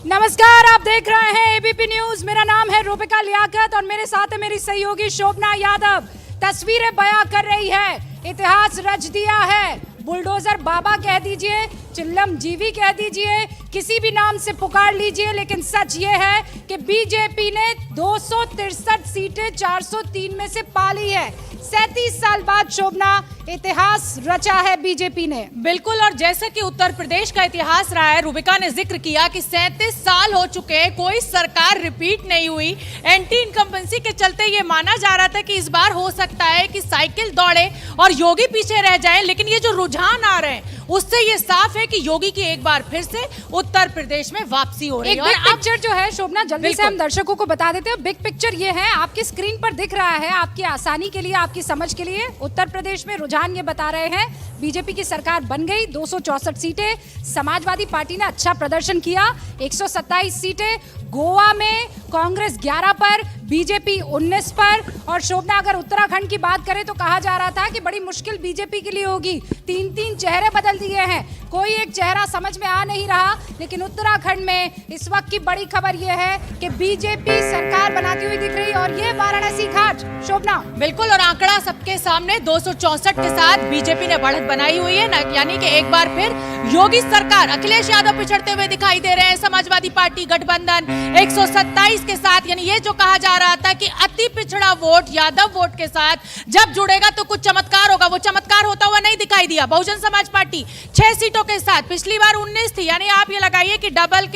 नमस्कार, आप देख रहे हैं एबीपी न्यूज। मेरा नाम है रूबिका लियाकत और मेरे साथ है मेरी सहयोगी शोभना यादव। तस्वीरें बयां कर रही है, इतिहास रच दिया है। बुलडोजर बाबा कह दीजिए, चिल्लम जीवी कह दीजिए, किसी भी नाम से पुकार लीजिए, लेकिन सच ये है कि बीजेपी ने 263 सीटें 403 में से पा ली है। 37 साल बाद शोभना इतिहास रचा है बीजेपी ने। बिल्कुल, और जैसे कि उत्तर प्रदेश का इतिहास रहा है, रूबिका ने जिक्र किया कि 37 साल हो चुके हैं, कोई सरकार रिपीट नहीं हुई। एंटी इनकम्बेंसी के चलते ये माना जा रहा था कि इस बार हो सकता है कि साइकिल दौड़े और योगी पीछे रह जाए, लेकिन ये जो रुझान आ रहे हैं उससे ये साफ है कि योगी की एक बार फिर से उत्तर प्रदेश में वापसी हो रही है। एक बिग पिक्चर जो है शोभना, जल्दी से हम दर्शकों को बता देते हैं। बिग पिक्चर ये है, आपकी स्क्रीन पर दिख रहा है, आपकी आसानी के लिए, आपकी समझ के लिए। उत्तर प्रदेश में रुझान ये बता रहे हैं, बीजेपी की सरकार बन गई, 264 सीटें। समाजवादी पार्टी ने अच्छा प्रदर्शन किया, 127 सीटें। गोवा में कांग्रेस 11 पर, बीजेपी 19 पर। और शोभना, अगर उत्तराखंड की बात करें तो कहा जा रहा था कि बड़ी मुश्किल बीजेपी के लिए होगी, 3-3 चेहरे बदल दिए हैं, कोई एक चेहरा समझ में आ नहीं रहा। लेकिन उत्तराखंड में इस वक्त की बड़ी खबर यह है कि बीजेपी सरकार बनाती हुई दिख रही है। और ये वाराणसी घाट शोभना, बिल्कुल, और आंकड़ा सबके सामने 264 के साथ बीजेपी ने बढ़त बनाई हुई है, यानी कि एक बार फिर योगी सरकार, अखिलेश यादव पिछड़ते हुए दिखाई दे रहे हैं। समाजवादी पार्टी गठबंधन 127 के साथ, यानी ये जो कहा जा रहा था कि अति पिछड़ा वोट यादव वोट के साथ जब जुड़ेगा तो कुछ चमत्कार होगा, वो चमत्कार होता हुआ नहीं दिखाई दिया। बहुजन समाज पार्टी 6 सीटों के साथ, पिछली बार 19 थी, यानी आप ये लगाइए कि डबल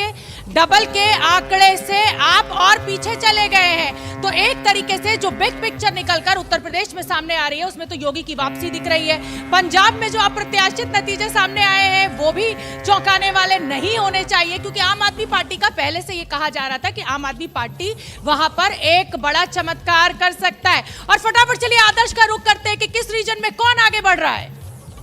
के आंकड़े से आप और पीछे चले गए हैं। तो एक तरीके से जो बिग पिक्चर निकलकर उत्तर प्रदेश में सामने आ रही है, उसमें तो योगी की वापसी दिख रही है। पंजाब में जो अप्रत्याशित नतीजे सामने आए हैं वो भी चौंकाने वाले नहीं होने चाहिए, क्योंकि आम आदमी पार्टी का पहले से ये कहा जा रहा था कि आम आदमी पार्टी वहां पर एक बड़ा चमत्कार कर सकता है। और फटाफट चलिए आदर्श का रुख करते हैं कि किस रीजन में कौन आगे बढ़ रहा है।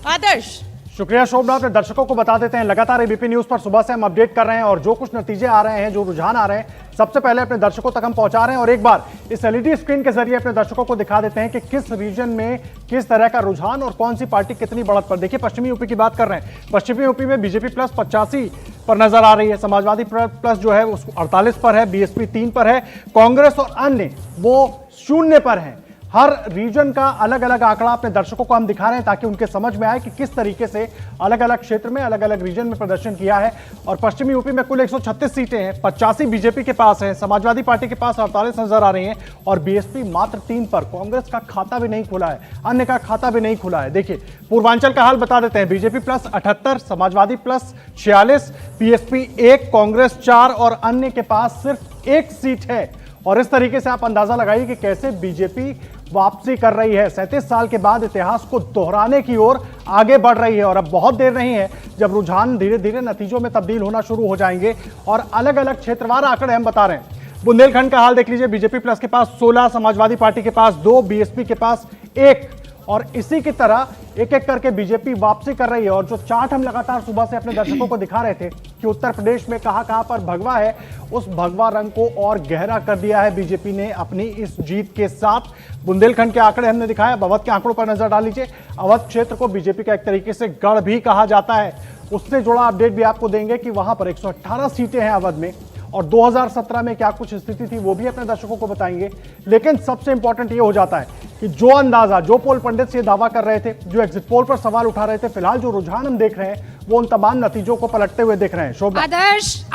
आदर्श। शुक्रिया शोभना, अपने दर्शकों को बता देते हैं, लगातार एबीपी न्यूज पर सुबह से हम अपडेट कर रहे हैं और जो कुछ नतीजे आ रहे हैं, जो रुझान आ रहे हैं, सबसे पहले अपने दर्शकों तक हम पहुंचा रहे हैं। और एक बार इस एलईडी स्क्रीन के जरिए अपने दर्शकों को दिखा देते हैं कि किस रीजन में किस तरह का रुझान और कौन सी पार्टी कितनी बढ़त पर। देखिए, पश्चिमी यूपी की बात कर रहे हैं। पश्चिमी यूपी में बीजेपी प्लस 85 पर नजर आ रही है, समाजवादी प्लस जो है 48 पर है, बीएसपी 3 पर है, कांग्रेस और अन्य वो 0 पर है। हर रीजन का अलग अलग आंकड़ा अपने दर्शकों को हम दिखा रहे हैं ताकि उनके समझ में आए कि किस तरीके से अलग अलग क्षेत्र में अलग अलग रीजन में प्रदर्शन किया है। और पश्चिमी यूपी में कुल 136 सीटें हैं, 85 बीजेपी के पास है, समाजवादी पार्टी के पास 48 नजर आ रही हैं और बीएसपी मात्र 3 पर। कांग्रेस का खाता भी नहीं खुला है, अन्य का खाता भी नहीं खुला है। देखिए, पूर्वांचल का हाल बता देते हैं। BJP plus 78, Samajwadi plus 46, BSP 1, Congress 4 और अन्य के पास सिर्फ 1 सीट है। और इस तरीके से आप अंदाजा लगाइए कि कैसे बीजेपी वापसी कर रही है, 37 साल के बाद इतिहास को दोहराने की ओर आगे बढ़ रही है। और अब बहुत देर नहीं है जब रुझान धीरे धीरे नतीजों में तब्दील होना शुरू हो जाएंगे। और अलग अलग क्षेत्रवार आंकड़े हम बता रहे हैं। बुंदेलखंड का हाल देख लीजिए, बीजेपी प्लस के पास 16, समाजवादी पार्टी के पास 2, बीएसपी के पास 1। और इसी की तरह एक एक करके बीजेपी वापसी कर रही है। और जो चार्ट हम लगातार सुबह से अपने दर्शकों को दिखा रहे थे कि उत्तर प्रदेश में कहां पर भगवा है, उस भगवा रंग को और गहरा कर दिया है बीजेपी ने अपनी इस जीत के साथ। बुंदेलखंड के आंकड़े हमने दिखाया, अवध के आंकड़ों पर नजर डाल लीजिए। अवध क्षेत्र को बीजेपी का एक तरीके से गढ़ भी कहा जाता है, उससे जुड़ा अपडेट भी आपको देंगे कि वहां पर 118 सीटें हैं अवध में। और 2017 में क्या कुछ स्थिति थी वो भी अपने दर्शकों को बताएंगे। लेकिन सबसे इंपॉर्टेंट ये हो जाता है कि जो अंदाजा, जो पोल पंडित से दावा कर रहे थे, जो एग्जिट पोल पर सवाल उठा रहे थे, फिलहाल जो रुझान हम देख रहे हैं वो उन तमाम नतीजों को पलटते हुए देख रहे हैं। शोभा,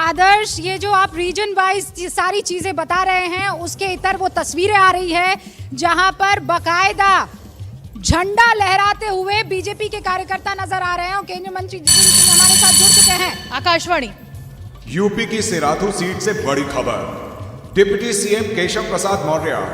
आदर्श, ये जो आप रीजन वाइज सारी चीजें बता रहे हैं, उसके इतर वो तस्वीरें आ रही है जहां पर बाकायदा झंडा लहराते हुए बीजेपी के कार्यकर्ता नजर आ रहे हैं। और केंद्रीय मंत्री जितेंद्र सिंह हमारे साथ जुड़ चुके हैं। आकाशवाणी। यूपी की सिराथू सीट से बड़ी खबर, डिप्टी सीएम केशव प्रसाद मौर्य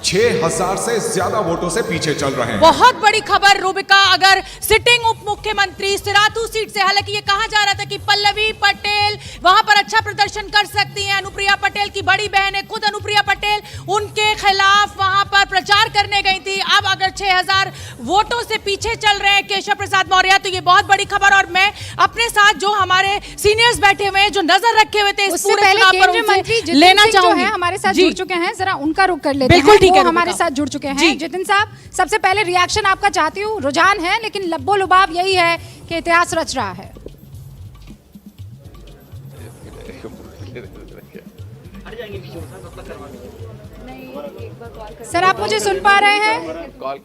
6000 से ज्यादा वोटों से पीछे चल रहे हैं। बहुत बड़ी खबर रूबिका, अगर सिटिंग उप मुख्यमंत्री सिराथू सीट से, हालांकि ये कहा जा रहा था कि पल्लवी पटेल वहां पर अच्छा प्रदर्शन कर सकती हैं, अनुप्रिया पटेल की बड़ी बहन है, खुद अनुप्रिया पटेल उनके खिलाफ वहां पर प्रचार करने गई थी। अब अगर 6000 वोटों से पीछे चल रहे हैं केशव प्रसाद मौर्य, तो ये बहुत बड़ी खबर। और मैं अपने साथ जो हमारे सीनियर्स बैठे हुए हैं, जो नजर रखे हुए थे, उससे पहले केंद्रीय मंत्री लेना चाहूंगी, हमारे साथ जुड़ चुके हैं, जरा उनका रुख कर लेते हैं। बिल्कुल ठीक है, हमारे साथ जुड़ चुके हैं। जितिन साहब, सबसे पहले रिएक्शन आपका चाहती हूँ। रुझान है, लेकिन लब्बो लुबाब यही है कि इतिहास रच रहा है। सर आप मुझे सुन पा रहे हैं? कॉल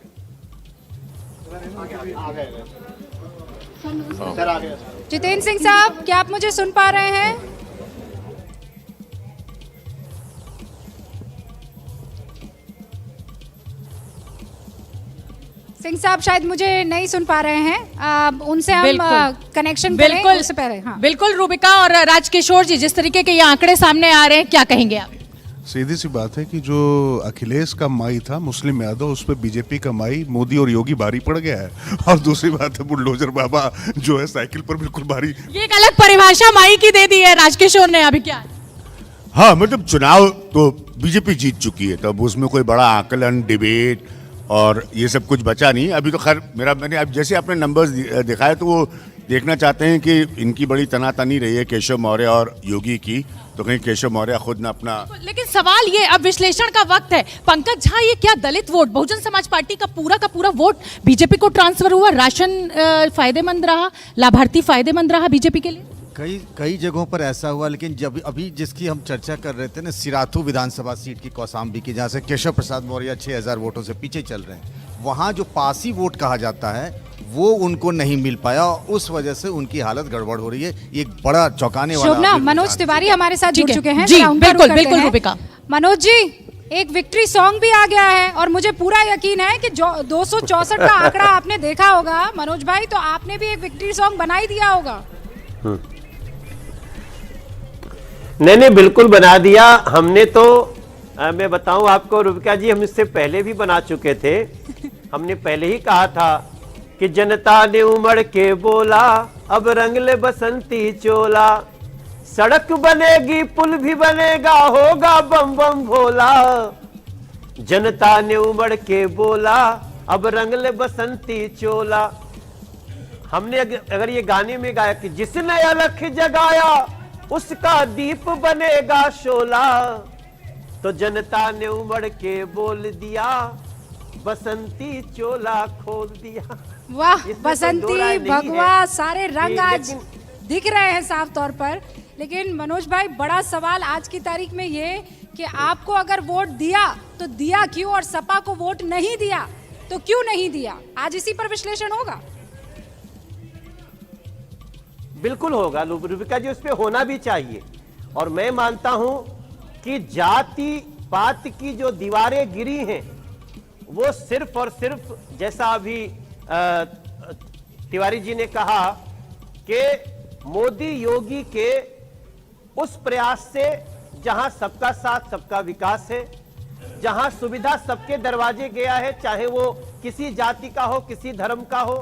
जितेंद्र सिंह साहब, क्या आप मुझे सुन पा रहे हैं? सिंह साहब शायद मुझे नहीं सुन पा रहे हैं। उनसे हम कनेक्शन करें बिल्कुल उससे पहले। हाँ। बिल्कुल रूबिका और राजकिशोर जी, जिस तरीके के ये आंकड़े सामने आ रहे हैं, क्या कहेंगे आप? सीधी सी बात है कि जो अखिलेश का माई था मुस्लिम यादव, उस पर बीजेपी का माई मोदी और योगी भारी पड़ गया है। और दूसरी बात है बुलडोजर बाबा जो है साइकिल पर बिल्कुल भारी। ये एक अलग परिभाषा माई की दे दी है राजकिशोर ने, अभी क्या? हाँ, मतलब चुनाव तो बीजेपी जीत चुकी है, तब उसमें कोई बड़ा आकलन, डिबेट और ये सब कुछ बचा नहीं। अभी तो खैर मैंने अब जैसे आपने नंबर्स दिखाए तो वो देखना चाहते हैं कि इनकी बड़ी तनातनी रही है केशव मौर्य और योगी की, तो कहीं केशव मौर्य खुद न अपना। लेकिन सवाल ये, अब विश्लेषण का वक्त है। पंकज झा, ये क्या दलित वोट, बहुजन समाज पार्टी का पूरा वोट बीजेपी को ट्रांसफर हुआ? राशन फायदेमंद रहा, लाभार्थी फायदेमंद रहा बीजेपी के लिए? कई जगहों पर ऐसा हुआ, लेकिन जब अभी जिसकी हम चर्चा कर रहे थे ना, सिराथू विधानसभा सीट की कौसाम्बी की, जहाँ से केशव प्रसाद मौर्य 6000 वोटों से पीछे चल रहे हैं, वहाँ जो पासी वोट कहा जाता है वो उनको नहीं मिल पाया, उस वजह से उनकी हालत गड़बड़ हो रही है। ये एक बड़ा चौंकाने वाला। शोभना, मनोज तिवारी हमारे साथ जुड़ चुके हैं। जी, जरा उनका रुख बिल्कुल करते बिल्कुल हैं। रूबिका। मनोज जी, एक विक्ट्री सॉन्ग भी आ गया है और मुझे पूरा यकीन है कि जो 264 का आंकड़ा आपने देखा होगा मनोज भाई, तो आपने भी एक विक्ट्री सॉन्ग बना ही दिया होगा। नहीं, बिल्कुल बना दिया हमने तो। मैं बताऊं आपको रूबिका जी, हम इससे पहले भी बना चुके थे। हमने पहले ही कहा था कि जनता ने उमड़ के बोला, अब रंग ले बसंती चोला, सड़क बनेगी पुल भी बनेगा, होगा बम बम भोला। जनता ने उमड़ के बोला, अब रंग ले बसंती चोला। हमने अगर ये गाने में गाया कि जिसने अलख जगाया उसका दीप बनेगा शोला, तो जनता ने उमड़ के बोल दिया, बसंती चोला खोल दिया। वाह, बसंती भगवा सारे रंग आज दिख रहे हैं साफ तौर पर। लेकिन मनोज भाई, बड़ा सवाल आज की तारीख में ये कि आपको अगर वोट दिया तो दिया क्यों, और सपा को वोट नहीं दिया तो क्यों नहीं दिया? आज इसी पर विश्लेषण होगा। बिल्कुल होगा रूबिका जी, उस पे होना भी चाहिए। और मैं मानता हूं कि जाति पात की जो दीवारें गिरी हैं वो सिर्फ और सिर्फ, जैसा अभी तिवारी जी ने कहा, कि मोदी योगी के उस प्रयास से जहां सबका साथ सबका विकास है, जहां सुविधा सबके दरवाजे गया है, चाहे वो किसी जाति का हो, किसी धर्म का हो।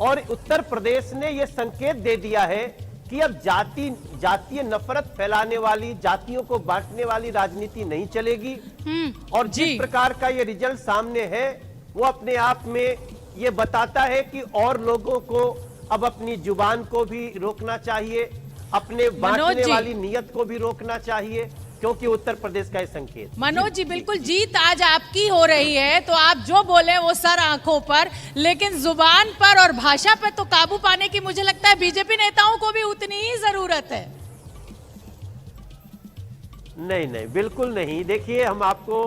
और उत्तर प्रदेश ने यह संकेत दे दिया है कि अब जातीय नफरत फैलाने वाली, जातियों को बांटने वाली राजनीति नहीं चलेगी। और जिस प्रकार का ये रिजल्ट सामने है वो अपने आप में ये बताता है कि और लोगों को अब अपनी जुबान को भी रोकना चाहिए, अपने बांटने वाली नियत को भी रोकना चाहिए, क्योंकि उत्तर प्रदेश का ये संकेत। मनोज जी, बिल्कुल जीत आज आपकी हो रही है, तो आप जो बोले वो सर आंखों पर, लेकिन जुबान पर और भाषा पर तो काबू पाने की मुझे लगता है बीजेपी नेताओं को भी उतनी ही जरूरत है। नहीं, बिल्कुल नहीं। देखिए, हम आपको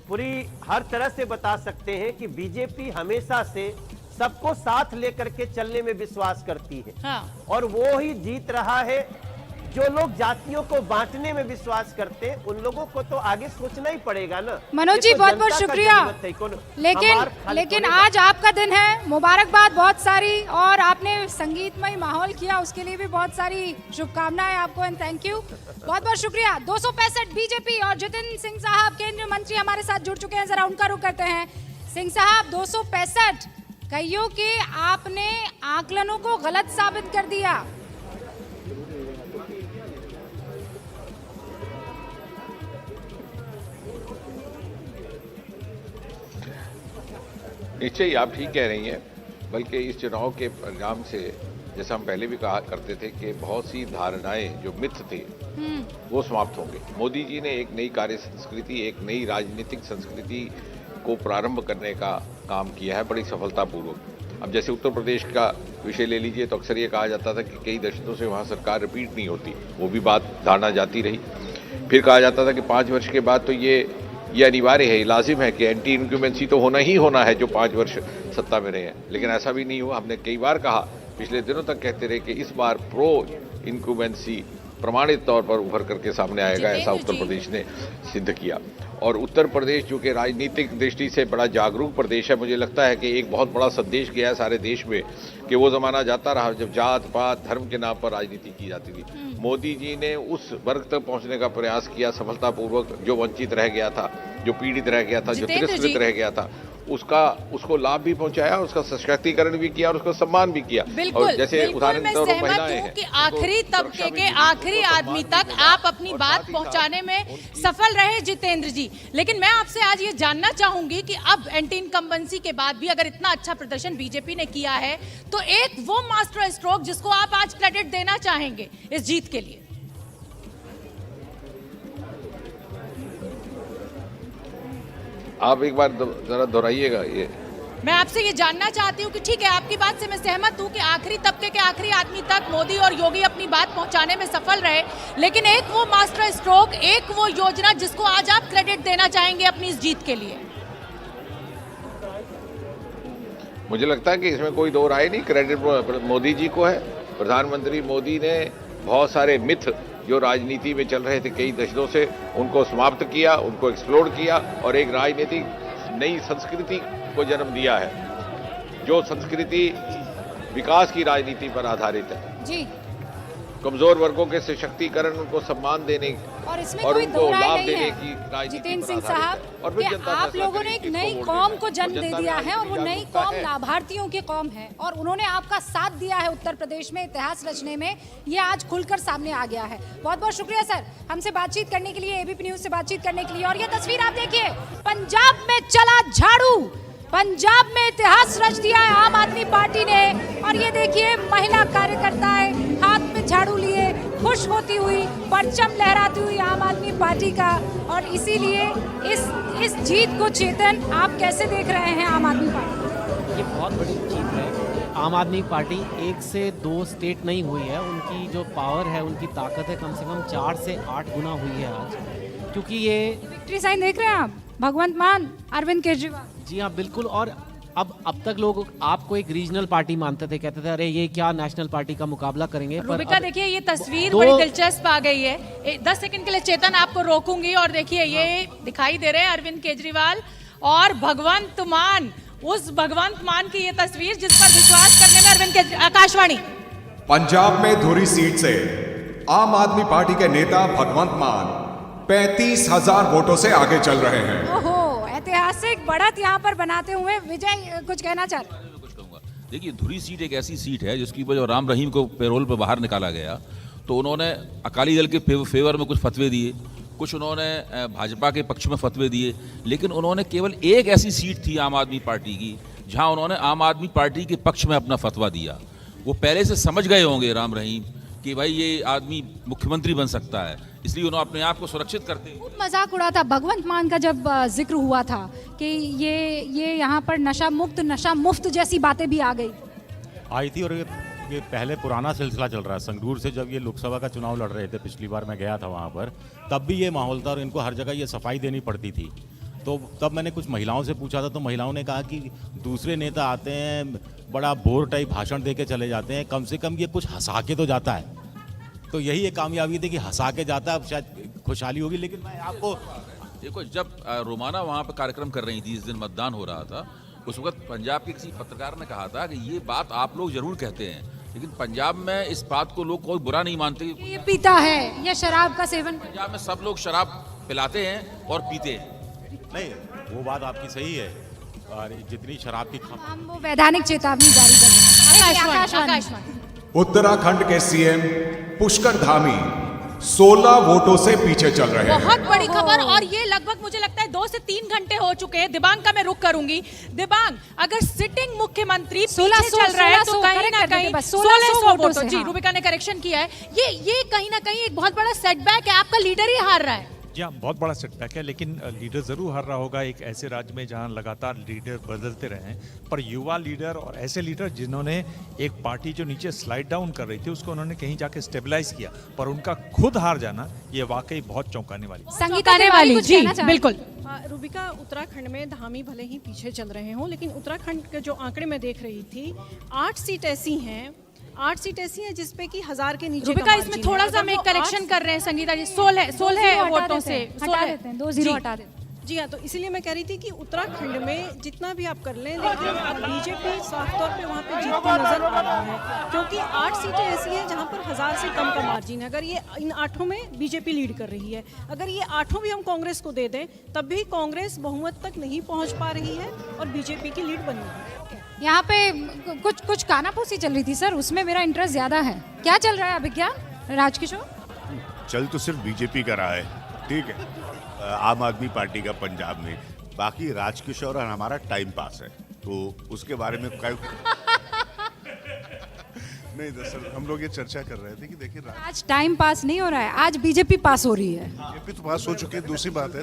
पूरी हर तरह से बता सकते हैं कि बीजेपी हमेशा से सबको साथ लेकर के चलने में विश्वास करती है। हाँ। और वो ही जीत रहा है। जो लोग जातियों को बांटने में विश्वास करते हैं, उन लोगों को तो आगे सोचना ही पड़ेगा ना। मनोज जी, बहुत बहुत शुक्रिया। लेकिन आज आपका दिन है, मुबारकबाद बहुत सारी, और आपने संगीतमय माहौल किया, उसके लिए भी बहुत सारी शुभकामनाएं आपको, एंड थैंक यू, बहुत बहुत शुक्रिया। 265 बीजेपी और जितेंद्र सिंह साहब केंद्रीय मंत्री हमारे साथ जुड़ चुके हैं, जरा उनका रुख करते हैं। सिंह साहब, 265 कईयों के आपने आकलनों को गलत साबित कर दिया। निश्चय ही आप ठीक कह रही हैं, बल्कि इस चुनाव के परिणाम से, जैसा हम पहले भी कहा करते थे, कि बहुत सी धारणाएं जो मिथ थे वो समाप्त होंगे। मोदी जी ने एक नई कार्य संस्कृति, एक नई राजनीतिक संस्कृति को प्रारंभ करने का काम किया है बड़ी सफलतापूर्वक। अब जैसे उत्तर प्रदेश का विषय ले लीजिए तो अक्सर ये कहा जाता था कि कई दशकों से वहाँ सरकार रिपीट नहीं होती, वो भी बात धारणा जाती रही। फिर कहा जाता था कि 5 वर्ष के बाद तो ये अनिवार्य है, लाजिम है कि एंटी इनक्यूमेंसी तो होना ही होना है जो 5 वर्ष सत्ता में रहे हैं, लेकिन ऐसा भी नहीं हुआ। हमने कई बार कहा, पिछले दिनों तक कहते रहे कि इस बार प्रो इनक्यूमेंसी प्रमाणित तौर पर उभर करके सामने आएगा, ऐसा उत्तर प्रदेश ने सिद्ध किया। और उत्तर प्रदेश जो कि राजनीतिक दृष्टि से बड़ा जागरूक प्रदेश है, मुझे लगता है कि एक बहुत बड़ा संदेश गया है सारे देश में कि वो ज़माना जाता रहा जब जात पात धर्म के नाम पर राजनीति की जाती थी। मोदी जी ने उस वर्ग तक पहुंचने का प्रयास किया सफलतापूर्वक, जो वंचित रह गया था, जो पीड़ित रह गया था, जो तिरस्कृत रह गया था, उसको लाभ भी पहुंचाया, उसका सशक्तिकरण भी किया और उसको सम्मान भी किया। बिल्कुल, और जैसे उदाहरण के तौर पर महिलाएं हैं कि आखिरी तबके के आखिरी आदमी तक आप अपनी बात पहुंचाने में सफल रहे जितेंद्र जी। लेकिन मैं आपसे आज ये जानना चाहूंगी कि अब एंटी इनकम्बेंसी के बाद भी अगर इतना अच्छा प्रदर्शन बीजेपी ने किया है तो एक वो मास्टर स्ट्रोक जिसको आप आज क्रेडिट देना चाहेंगे इस जीत के लिए। आप एक बार जरा दोहराइएगा ये। मैं आपसे ये जानना चाहती हूँ कि ठीक है, आपकी बात से मैं सहमत हूँ कि आखिरी तबके के आखिरी आदमी तक मोदी और योगी अपनी बात पहुंचाने में सफल रहे, लेकिन एक वो मास्टर स्ट्रोक, एक वो योजना जिसको आज आप क्रेडिट देना चाहेंगे अपनी इस जीत के लिए। मुझे लगता है कि इसमें कोई दो राय नहीं, क्रेडिट मोदी जी को है। प्रधानमंत्री मोदी ने बहुत सारे मिथ जो राजनीति में चल रहे थे कई दशकों से, उनको समाप्त किया, उनको एक्सप्लोर किया और एक राजनीतिक नई संस्कृति को जन्म दिया है, जो संस्कृति विकास की राजनीति पर आधारित है जी। कमजोर वर्गों के सशक्तिकरण, उनको सम्मान देने और इसमें और कोई उनको दो राय लाभ नहीं देने है की राजनीति जितेंद्र पर सिंह आधारित साहब है। और फिर कि जनता आप फैसला लोगों ने करेगी एक किसको नई वोट कौम देना को है। जन्म और दे जनता दिया में है और वो अपनी नई जागरूकता कौम है। लाभार्थियों की कौम है और उन्होंने आपका साथ दिया है उत्तर प्रदेश में इतिहास रचने में, ये आज खुलकर सामने आ गया है। बहुत बहुत शुक्रिया सर हमसे बातचीत करने के लिए, एबीपी न्यूज से बातचीत करने के लिए। और ये तस्वीर आप देखिए, पंजाब में चला झाड़ू, पंजाब में इतिहास रच दिया है आम आदमी पार्टी ने। और ये देखिए महिला कार्यकर्ताएं हाथ में झाड़ू लिए खुश होती हुई, परचम लहराती हुई आम आदमी पार्टी का। और इसीलिए इस जीत को चेतन आप कैसे देख रहे हैं आम आदमी पार्टी? ये बहुत बड़ी जीत है। आम आदमी पार्टी 1 से 2 स्टेट नहीं हुई है, उनकी जो पावर है, उनकी ताकत है, कम से कम 4 से 8 गुना हुई है आज, क्योंकि ये विक्ट्री साइन देख रहे हैं आप, भगवंत मान, अरविंद केजरीवाल। जी हाँ बिल्कुल। और अब तक लोग आपको एक रीजनल पार्टी मानते थे, कहते थे अरे ये क्या नेशनल पार्टी का मुकाबला करेंगे। रूबिका देखिए ये तस्वीर बड़ी दिलचस्प आ गई है। 10 सेकंड के लिए चेतन आपको रोकूंगी और देखिए ये दिखाई दे रहे हैं अरविंद केजरीवाल और भगवंत मान, उस भगवंत मान की ये तस्वीर जिस पर विश्वास करने में अरविंद केजरीवाल। आकाशवाणी पंजाब में धुरी सीट से आम आदमी पार्टी के नेता भगवंत मान 35,000 वोटों से आगे चल रहे हैं। ओहो, ऐतिहासिक बढ़त यहाँ पर बनाते हुए विजय कुछ कहना चाह रहे हैं? मैं कुछ कहूँगा। देखिए धुरी सीट एक ऐसी सीट है जिसकी वजह राम रहीम को पेरोल पर बाहर निकाला गया तो उन्होंने अकाली दल के फेवर में कुछ फतवे दिए, कुछ उन्होंने भाजपा के पक्ष में फतवे दिए, लेकिन उन्होंने केवल एक ऐसी सीट थी आम आदमी पार्टी की जहां उन्होंने आम आदमी पार्टी के पक्ष में अपना फतवा दिया। वो पहले से समझ गए होंगे राम रहीम कि भाई ये आदमी मुख्यमंत्री बन सकता है, इसलिए उन्होंने अपने आप को सुरक्षित करते हैं। खूब मजाक उड़ा था भगवंत मान का जब जिक्र हुआ था कि ये यहाँ पर नशा मुफ्त जैसी बातें भी आ गई आई थी। और ये पहले पुराना सिलसिला चल रहा है, संगरूर से जब ये लोकसभा का चुनाव लड़ रहे थे, पिछली बार मैं गया था वहाँ पर, तब भी ये माहौल था और इनको हर जगह ये सफाई देनी पड़ती थी। तो तब मैंने कुछ महिलाओं से पूछा था तो महिलाओं ने कहा कि दूसरे नेता आते हैं, बड़ा बोर टाइप भाषण दे के चले जाते हैं, कम से कम ये कुछ हंसा के तो जाता है। तो यही एक कामयाबी थी कि हंसा के जाता है, अब शायद खुशहाली होगी। लेकिन मैं आपको देखो, जब रोमाना वहाँ पर कार्यक्रम कर रही थी, इस दिन मतदान हो रहा था, उस वक्त पंजाब के किसी पत्रकार ने कहा था कि ये बात आप लोग जरूर कहते हैं, लेकिन पंजाब में इस बात को लोग कोई बुरा नहीं मानते। ये पीता है या शराब का सेवन? पंजाब में सब लोग शराब पिलाते हैं और पीते हैं। नहीं, वो बात आपकी सही है। और जितनी शराब की हम वो वैधानिक चेतावनी जारी कर रहे हैं। आकाशवाणी उत्तराखंड के सीएम पुष्कर धामी 16 वोटों से पीछे चल रहे हैं। बहुत बड़ी खबर। और ये लगभग मुझे लगता है 2 से 3 घंटे हो चुके हैं। दिबांग का मैं रुख करूंगी। दिबांग, अगर सिटिंग मुख्यमंत्री 16 चल रहा है तो कहीं ना कहीं 1600 वोटों। जी, रूबिका ने करेक्शन किया है। ये कहीं ना कहीं एक बहुत बड़ा सेटबैक है, आपका लीडर ही हार रहा है। जी हाँ, बहुत बड़ा सेटबैक है, लेकिन लीडर ज़रूर हार रहा होगा एक ऐसे राज्य में जहाँ लगातार लीडर बदलते रहे हैं। पर युवा लीडर और ऐसे लीडर जिन्होंने एक पार्टी जो नीचे स्लाइड डाउन कर रही थी उसको उन्होंने कहीं जाके स्टेबलाइज किया, पर उनका खुद हार जाना ये वाकई बहुत चौंकाने वाली बात है। संगीता तिवारी जी बिल्कुल। रूबिका, उत्तराखंड में धामी भले ही पीछे चल रहे हों, लेकिन उत्तराखंड के जो आंकड़े मैं देख रही थी, 8 सीट ऐसी हैं जिसपे कि 1000 के नीचे रूबिका, इसमें थोड़ा सा हम एक करेक्शन कर रहे हैं संगीता जी, 16 वोटों से हटा देते हैं, 2 0 हटा देते हैं। जी हाँ, तो इसीलिए मैं कह रही थी कि उत्तराखंड में जितना भी आप कर लें, लेकिन बीजेपी साफ तौर पे वहाँ पे जीतती नजर आ रहा है, क्योंकि 8 सीटें ऐसी हैं जहाँ पर 1000 से कम का मार्जिन है। अगर ये इन 8 में बीजेपी लीड कर रही है, अगर ये 8 भी हम कांग्रेस को दे दें तब भी कांग्रेस बहुमत तक नहीं पहुँच पा रही है और बीजेपी की लीड बनी है। यहाँ पे कुछ कानाफूसी चल रही थी सर, उसमें मेरा इंटरेस्ट ज्यादा है। क्या चल रहा है अभिज्ञान राजकिशोर? चल तो सिर्फ बीजेपी का रहा है, ठीक है, आम आदमी पार्टी का पंजाब में, बाकी राजकिशोर और हमारा टाइम पास है, तो उसके बारे में नहीं दरअसल हम लोग ये चर्चा कर रहे थे कि देखिए आज टाइम पास नहीं हो रहा है, आज बीजेपी पास हो रही है। बीजेपी तो पास हो चुकी है, दूसरी बात है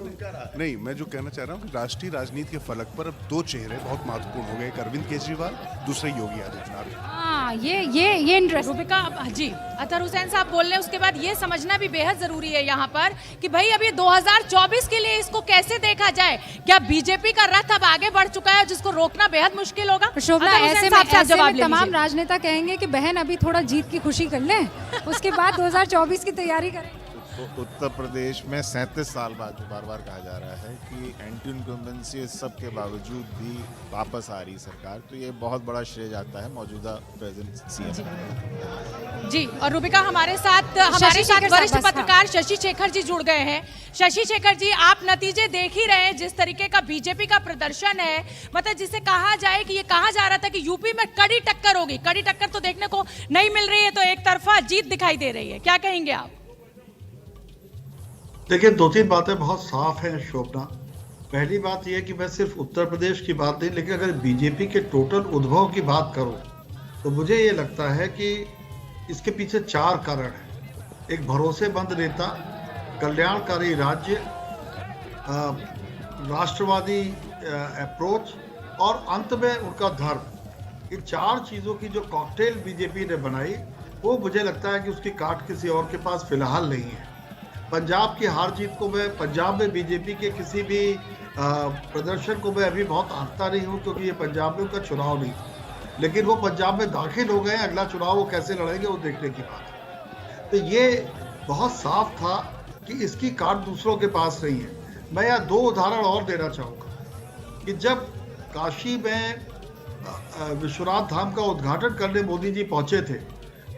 नहीं, मैं जो कहना चाह रहा हूँ कि राष्ट्रीय राजनीति के फलक पर अब 2 चेहरे बहुत महत्वपूर्ण हो गए, एक अरविंद केजरीवाल, दूसरे योगी आदित्यनाथ। हाँ, ये इंटरेस्ट। रूबिका जी, अतहर हुसैन साहब बोल रहे हैं, उसके बाद ये समझना भी बेहद जरूरी है यहाँ पर कि भाई अभी 2024 के लिए इसको कैसे देखा जाए। क्या बीजेपी का रथ अब आगे बढ़ चुका है जिसको रोकना बेहद मुश्किल होगा? शोभना, ऐसे में तमाम राजनेता कहेंगे कि बहन अभी थोड़ा जीत की खुशी कर लें, उसके बाद 2024 की तैयारी करें। तो उत्तर प्रदेश में 37 साल बाद जो बार बार कहा जा रहा है कि एंटी इनकम्बेंसी सब के बावजूद भी वापस आ रही सरकार, तो ये बहुत बड़ा श्रेय जाता है मौजूदा प्रेजेंट सीएम जी। और रूबिका, हमारे साथ वरिष्ठ पत्रकार शशि शेखर जी जुड़ गए हैं। शशि शेखर जी, आप नतीजे देख ही रहे हैं, जिस तरीके का बीजेपी का प्रदर्शन है, मतलब जिसे कहा जाए कि ये कहा जा रहा था कि यूपी में कड़ी टक्कर होगी, कड़ी टक्कर तो देखने को नहीं मिल रही है, तो एक तरफा जीत दिखाई दे रही है, क्या कहेंगे आप? देखिए, 2-3 बातें बहुत साफ हैं शोभना। पहली बात यह कि मैं सिर्फ उत्तर प्रदेश की बात नहीं, लेकिन अगर बीजेपी के टोटल उद्भव की बात करूं तो मुझे ये लगता है कि इसके पीछे 4 कारण हैं। एक भरोसेमंद नेता, कल्याणकारी राज्य, राष्ट्रवादी अप्रोच और अंत में उनका धर्म। इन 4 चीज़ों की जो कॉकटेल बीजेपी ने बनाई, वो मुझे लगता है कि उसकी काट किसी और के पास फिलहाल नहीं है। पंजाब की हार जीत को मैं, पंजाब में बीजेपी के किसी भी प्रदर्शन को मैं अभी बहुत आंकता नहीं हूँ, क्योंकि ये पंजाब में उनका चुनाव नहीं था, लेकिन वो पंजाब में दाखिल हो गए, अगला चुनाव वो कैसे लड़ेंगे वो देखने की बात है। तो ये बहुत साफ था कि इसकी काट दूसरों के पास नहीं है। मैं यहाँ 2 उदाहरण और देना चाहूँगा कि जब काशी में विश्वनाथ धाम का उद्घाटन करने मोदी जी पहुँचे थे,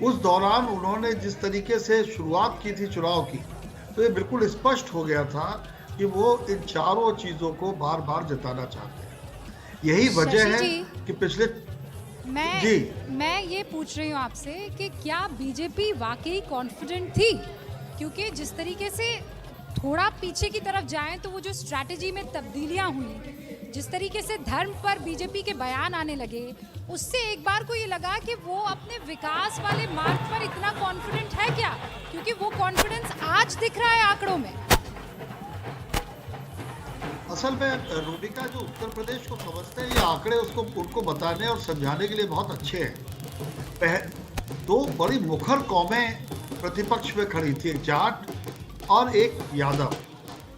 उस दौरान उन्होंने जिस तरीके से शुरुआत की थी चुनाव की, तो ये बिल्कुल स्पष्ट हो गया था कि वो इन 4 चीजों को बार बार जताना चाहते हैं। यही वजह है कि पिछले मैं ये पूछ रही हूँ आपसे कि क्या बीजेपी वाकई कॉन्फिडेंट थी? क्योंकि जिस तरीके से थोड़ा पीछे की तरफ जाएं तो वो जो स्ट्रैटेजी में तब्दीलियां हुई, जिस तरीके से धर्म पर बीजेपी के बयान आने लगे, उससे एक बार को ये लगा कि वो अपने विकास वाले मार्ग पर इतना कॉन्फिडेंट है क्या? क्योंकि वो कॉन्फिडेंस आज दिख रहा है आंकड़ों में। असल में रूबिका, जो उत्तर प्रदेश को समझते हैं, ये आंकड़े उनको बताने और समझाने के लिए बहुत अच्छे हैं। 2 बड़ी मुखर कौमें प्रतिपक्ष में खड़ी थी, एक जाट और एक यादव।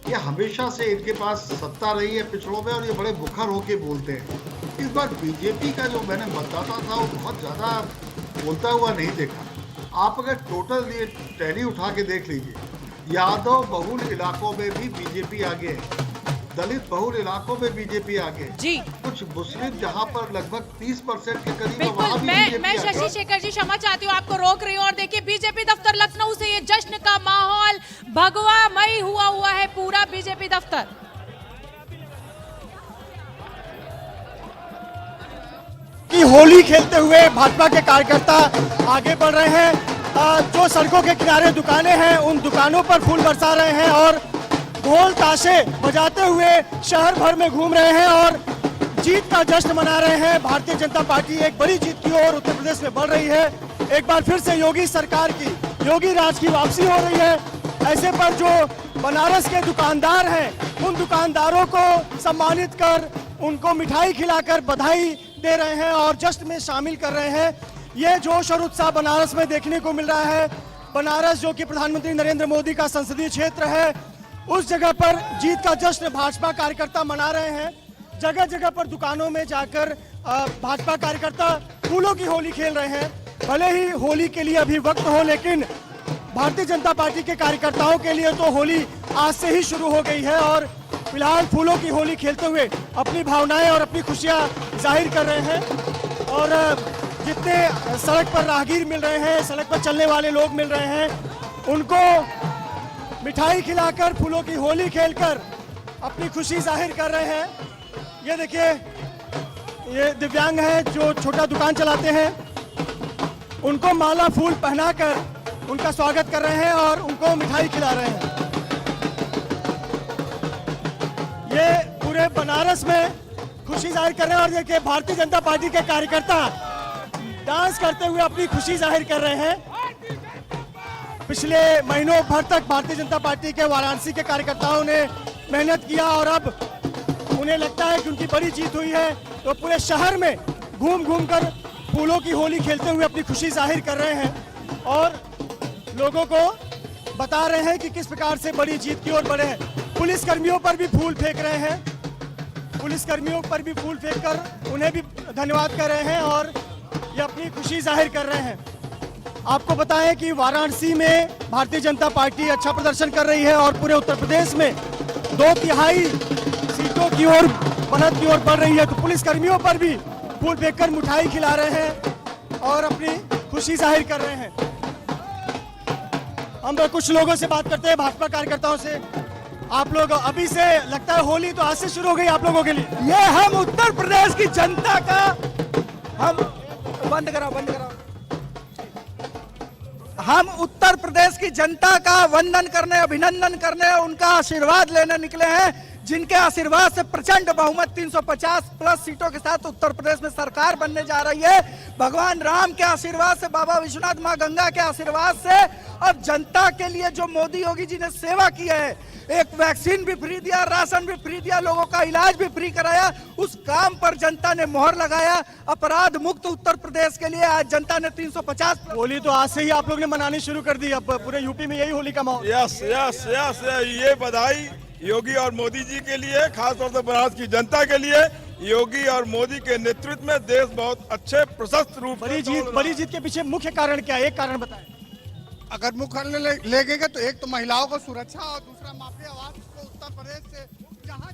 ये हमेशा से इनके पास सत्ता रही है पिछड़ों में, और ये बड़े मुखर होके बोलते हैं। इस बार बीजेपी का जो मैंने मतदाता था वो बहुत ज़्यादा बोलता हुआ नहीं देखा। आप अगर टोटल ये टैली उठा के देख लीजिए, यादव बहुल इलाकों में भी बीजेपी आगे है, दलित बहुल इलाकों में बीजेपी आगे जी, कुछ मुस्लिम जहां पर लगभग 30% के करीब है, बिल्कुल। मैं शशि शेखर जी क्षमा चाहती हूँ, आपको रोक रही हूँ। और देखिए, बीजेपी दफ्तर लखनऊ से ये जश्न का माहौल भगवामय हुआ है पूरा बीजेपी दफ्तर। कि होली खेलते हुए भाजपा के कार्यकर्ता आगे बढ़ रहे हैं। जो सड़कों के किनारे दुकानें हैं, उन दुकानों पर फूल बरसा रहे हैं और ढोल ताशे बजाते हुए शहर भर में घूम रहे हैं और जीत का जश्न मना रहे हैं। भारतीय जनता पार्टी एक बड़ी जीत की ओर उत्तर प्रदेश में बढ़ रही है। एक बार फिर से योगी सरकार की, योगी राज की वापसी हो रही है। ऐसे पर जो बनारस के दुकानदार हैं उन दुकानदारों को सम्मानित कर उनको मिठाई खिलाकर बधाई दे रहे हैं और जश्न में शामिल कर रहे हैं। ये जोश और उत्साह बनारस में देखने को मिल रहा है। बनारस जो कि प्रधानमंत्री नरेंद्र मोदी का संसदीय क्षेत्र है, उस जगह पर जीत का जश्न भाजपा कार्यकर्ता मना रहे हैं। जगह जगह पर दुकानों में जाकर भाजपा कार्यकर्ता फूलों की होली खेल रहे हैं। भले ही होली के लिए अभी वक्त हो, लेकिन भारतीय जनता पार्टी के कार्यकर्ताओं के लिए तो होली आज से ही शुरू हो गई है और फिलहाल फूलों की होली खेलते हुए अपनी भावनाएं और अपनी खुशियां जाहिर कर रहे हैं। और जितने सड़क पर राहगीर मिल रहे हैं, सड़क पर चलने वाले लोग मिल रहे हैं, उनको मिठाई खिलाकर फूलों की होली खेलकर अपनी खुशी जाहिर कर रहे हैं। ये देखिए, ये दिव्यांग हैं जो छोटा दुकान चलाते हैं, उनको माला फूल पहनाकर उनका स्वागत कर रहे हैं और उनको मिठाई खिला रहे हैं। ये पूरे बनारस में खुशी जाहिर कर रहे हैं और देखिए भारतीय जनता पार्टी के कार्यकर्ता डांस करते हुए अपनी खुशी जाहिर कर रहे हैं। पिछले महीनों भर तक भारतीय जनता पार्टी के वाराणसी के कार्यकर्ताओं ने मेहनत किया और अब उन्हें लगता है कि उनकी बड़ी जीत हुई है, तो पूरे शहर में घूम घूम कर फूलों की होली खेलते हुए अपनी खुशी जाहिर कर रहे हैं और लोगों को बता रहे हैं कि किस प्रकार से बड़ी जीत की ओर बढ़े हैं। पुलिस कर्मियों पर भी फूल फेंक रहे हैं, पुलिस कर्मियों पर भी फूल फेंक कर उन्हें भी धन्यवाद कर रहे हैं और ये अपनी खुशी जाहिर कर रहे हैं। आपको बताएं कि वाराणसी में भारतीय जनता पार्टी अच्छा प्रदर्शन कर रही है और पूरे उत्तर प्रदेश में 2/3 सीटों की ओर बढ़त की ओर बढ़ रही है, तो पुलिस कर्मियों पर भी फूल फेंककर मिठाई खिला रहे हैं और अपनी खुशी जाहिर कर रहे हैं। हम कुछ लोगों से बात करते हैं, भाजपा कार्यकर्ताओं से। आप लोग अभी से लगता है होली तो आज से शुरू हो गई आप लोगों के लिए? ये हम उत्तर प्रदेश की जनता का हम उत्तर प्रदेश की जनता का वंदन करने, अभिनंदन करने, उनका आशीर्वाद लेने निकले हैं, जिनके आशीर्वाद से प्रचंड बहुमत 350 प्लस सीटों के साथ उत्तर प्रदेश में सरकार बनने जा रही है। भगवान राम के आशीर्वाद से, बाबा विश्वनाथ, मां गंगा के आशीर्वाद से और जनता के लिए जो मोदी योगी जी ने सेवा की है, एक वैक्सीन भी फ्री दिया, राशन भी फ्री दिया, लोगों का इलाज भी फ्री कराया, उस काम पर जनता ने मोहर लगाया। अपराध मुक्त उत्तर प्रदेश के लिए आज जनता ने 350। होली तो आज से ही आप लोग ने मनानी शुरू कर दी, अब पूरे यूपी में यही होली का माहौल। यस यस यस, ये बधाई योगी और मोदी जी के लिए, खासतौर से बनारस की जनता के लिए। योगी और मोदी के नेतृत्व में देश बहुत अच्छे प्रशस्त रूप। बड़ी जीत के पीछे मुख्य कारण क्या है, एक कारण बताएं। अगर मुख्य लेंगे तो एक तो महिलाओं को सुरक्षा और दूसरा माफियावाद को उत्तर प्रदेश से जहाँ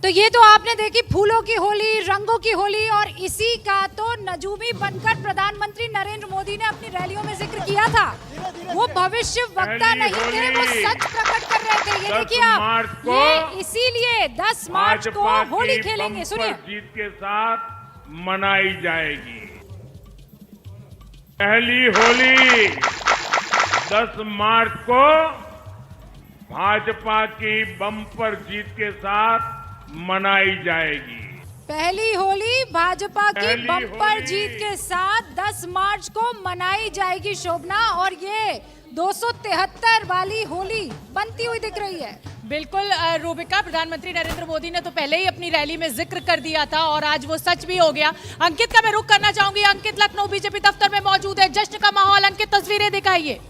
तो ये तो आपने देखी फूलों की होली, रंगों की होली, और इसी का तो नजूमी बनकर प्रधानमंत्री नरेंद्र मोदी ने अपनी रैलियों में जिक्र किया था। वो भविष्य वक्ता नहीं थे, वो सच प्रकट कर रहे थे। ये देखिए आप, ये इसीलिए 10 मार्च को होली खेलेंगे। सुनिए, जीत के साथ मनाई जाएगी पहली होली 10 मार्च को भाजपा की बम्पर जीत के साथ मनाई जाएगी। पहली होली भाजपा की बम्पर जीत के साथ 10 मार्च को मनाई जाएगी शोभना, और ये 273 वाली होली बनती हुई दिख रही है। बिल्कुल रूबिका, प्रधानमंत्री नरेंद्र मोदी ने तो पहले ही अपनी रैली में जिक्र कर दिया था और आज वो सच भी हो गया। अंकित का मैं रुख करना चाहूंगी। अंकित लखनऊ बीजेपी दफ्तर में मौजूद है, जश्न का माहौल। अंकित, तस्वीरें दिखाइए।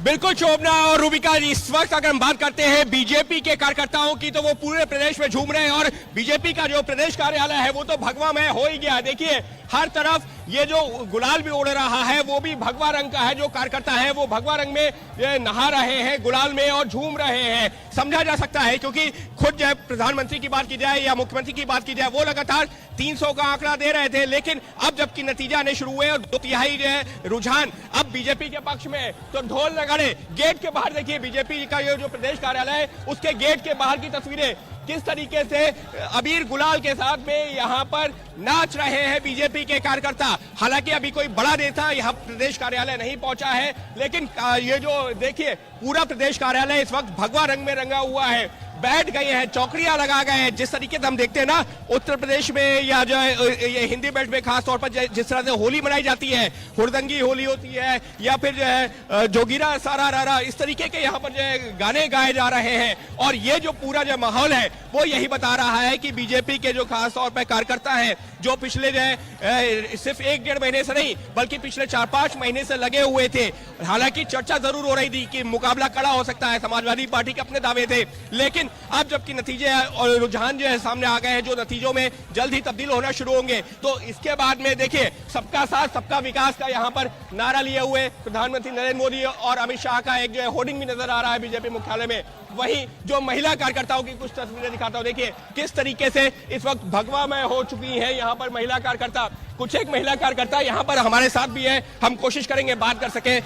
बिल्कुल शोभना और रूबिका, इस वक्त अगर हम बात करते हैं बीजेपी के कार्यकर्ताओं की, तो वो पूरे प्रदेश में झूम रहे हैं और बीजेपी का जो प्रदेश कार्यालय है वो तो भगवा में हो ही गया। देखिए हर तरफ ये जो गुलाल भी उड़ रहा है वो भी भगवा रंग का है। जो कार्यकर्ता है वो भगवा रंग में नहा रहे हैं, गुलाल में, और झूम रहे हैं। समझा जा सकता है क्योंकि खुद जो प्रधानमंत्री की बात की जाए या मुख्यमंत्री की बात की जाए, वो लगातार 300 का आंकड़ा दे रहे थे, लेकिन अब जबकि नतीजा आने शुरू हुए और 2/3 रुझान अब बीजेपी के पक्ष में, तो ढोल नगाड़े गेट के बाहर देखिए। बीजेपी का ये जो प्रदेश कार्यालय है उसके गेट के बाहर की तस्वीरें, किस तरीके से अबीर गुलाल के साथ में यहाँ पर नाच रहे हैं बीजेपी के कार्यकर्ता। हालांकि अभी कोई बड़ा नेता यहाँ प्रदेश कार्यालय नहीं पहुंचा है, लेकिन ये जो देखिए पूरा प्रदेश कार्यालय इस वक्त भगवा रंग में रंगा हुआ है। बैठ गए हैं, चौकड़ियां लगा गए हैं। जिस तरीके से हम देखते हैं ना उत्तर प्रदेश में या जो है ये हिंदी बेल्ट में खास तौर पर जिस तरह से होली मनाई जाती है, हुड़दंगी होली होती है या फिर जो है जोगिरा सारा रारा, इस तरीके के यहाँ पर जो है गाने गाए जा रहे हैं। और ये जो पूरा जो माहौल है वो यही बता रहा है कि बीजेपी के जो खास तौर पर कार्यकर्ता हैं, जो पिछले जो है सिर्फ 1-1.5 महीने से नहीं बल्कि पिछले 4-5 महीने से लगे हुए थे। हालांकि चर्चा जरूर हो रही थी कि मुकाबला कड़ा हो सकता है, समाजवादी पार्टी के अपने दावे थे, लेकिन अब जबकि नतीजे और रुझान जो है सामने आ गए हैं, जो नतीजों में जल्द ही तब्दील होना शुरू होंगे, तो इसके बाद में देखिए सबका साथ सबका विकास का यहाँ पर नारा लिए हुए प्रधानमंत्री नरेंद्र मोदी और अमित शाह का एक जो है होर्डिंग भी नजर आ रहा है बीजेपी मुख्यालय में। वहीं जो महिला कार्यकर्ताओं की कुछ तस्वीरें दिखाता हूं, देखिए किस तरीके से इस वक्त भगवा में हो चुकी है यहाँ पर महिला कार्यकर्ता। कुछ एक महिला कार्यकर्ता यहाँ पर हमारे साथ भी है, हम कोशिश करेंगे बात कर सके।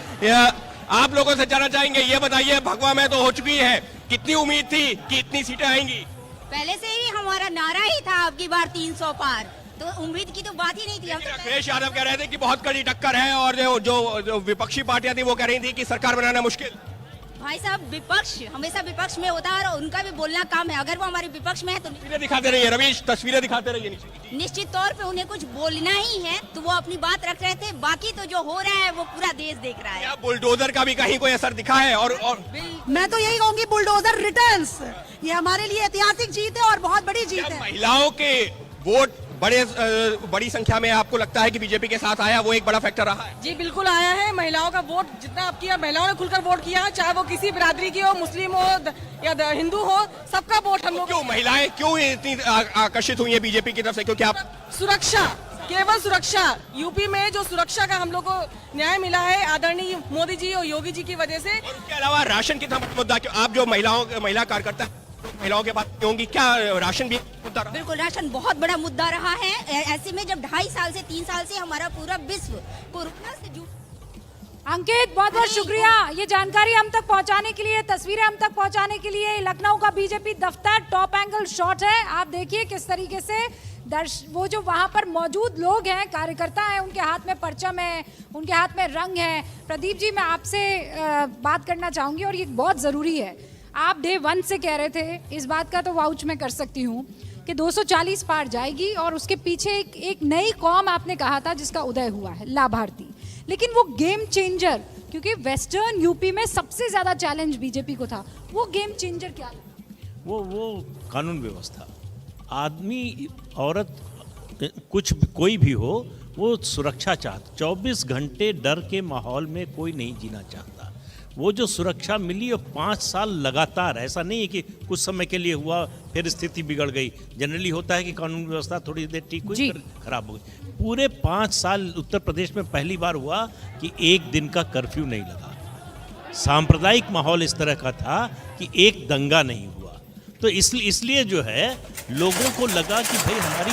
आप लोगों से जानना चाहेंगे, ये बताइए भगवा में तो हो चुकी है, कितनी उम्मीद थी कि इतनी सीटें आएंगी? पहले से ही हमारा नारा ही था अब की बार 300 पार, तो उम्मीद की तो बात ही नहीं थी। अखिलेश यादव कह रहे थे कि बहुत कड़ी टक्कर है और जो विपक्षी पार्टियां थी वो कह रही थी कि सरकार बनाना मुश्किल। भाई साहब विपक्ष हमेशा विपक्ष में होता है और उनका भी बोलना काम है। अगर वो हमारे विपक्ष में है तो तस्वीरें दिखाते रहिए रवीश, तस्वीरें दिखाते रहिए नीचे। निश्चित तौर पे उन्हें कुछ बोलना ही है तो वो अपनी बात रख रहे थे, बाकी तो जो हो रहा है वो पूरा देश देख रहा है। बुलडोजर का भी कहीं कोई असर दिखा है? और मैं तो यही कहूँगी बुलडोजर रिटर्न्स, ये हमारे लिए ऐतिहासिक जीत है और बहुत बड़ी जीत है। महिलाओं के वोट बड़ी संख्या में आपको लगता है कि बीजेपी के साथ आया, वो एक बड़ा फैक्टर रहा है? जी बिल्कुल आया है। महिलाओं का वोट जितना आप किया, महिलाओं ने खुलकर वोट किया, चाहे वो किसी बिरादरी की हो, मुस्लिम हो या हिंदू हो, सबका वोट हम लोग। क्यों महिलाएं क्यों इतनी आकर्षित हुई है बीजेपी की तरफ से? क्योंकि आप सुरक्षा, केवल सुरक्षा, यूपी में जो सुरक्षा का हम लोग को न्याय मिला है आदरणीय मोदी जी और योगी जी की वजह से। उसके अलावा राशन कितना मुद्दा, आप जो महिला कार्यकर्ता महिलाओं के पास होंगी, क्या राशन भी मुद्दा रहा? बिल्कुल राशन बहुत बड़ा मुद्दा रहा है। ऐसे में जब 2.5 साल से 3 साल से हमारा पूरा विश्व कोरोना से अंकित बहुत बहुत शुक्रिया ये जानकारी हम तक पहुंचाने के लिए, तस्वीरें हम तक पहुंचाने के लिए। लखनऊ का बीजेपी दफ्तर टॉप एंगल शॉट है, आप देखिए किस तरीके से वो जो वहां पर मौजूद लोग हैं, कार्यकर्ता हैं, उनके हाथ में परचम है, उनके हाथ में रंग है। प्रदीप जी मैं आपसे बात करना चाहूंगी और ये बहुत ज़रूरी है। आप डे 1 से कह रहे थे, इस बात का तो वाउच मैं कर सकती हूँ कि 240 पार जाएगी और उसके पीछे एक नई कौम आपने कहा था जिसका उदय हुआ है, लाभार्थी। लेकिन वो गेम चेंजर, क्योंकि वेस्टर्न यूपी में सबसे ज़्यादा चैलेंज बीजेपी को था, वो गेम चेंजर क्या लगा? वो कानून व्यवस्था। आदमी औरत कोई भी हो वो सुरक्षा चाहता। 24 घंटे डर के माहौल में कोई नहीं जीना चाहता। वो जो सुरक्षा मिली और 5 साल लगातार, ऐसा नहीं है कि कुछ समय के लिए हुआ फिर स्थिति बिगड़ गई। जनरली होता है कि कानून व्यवस्था थोड़ी देर ठीक हुई फिर खराब हो गई। पूरे 5 साल उत्तर प्रदेश में पहली बार हुआ कि एक दिन का कर्फ्यू नहीं लगा। सांप्रदायिक माहौल इस तरह का था कि एक दंगा नहीं हुआ। तो इसलिए जो है लोगों को लगा कि भाई हमारी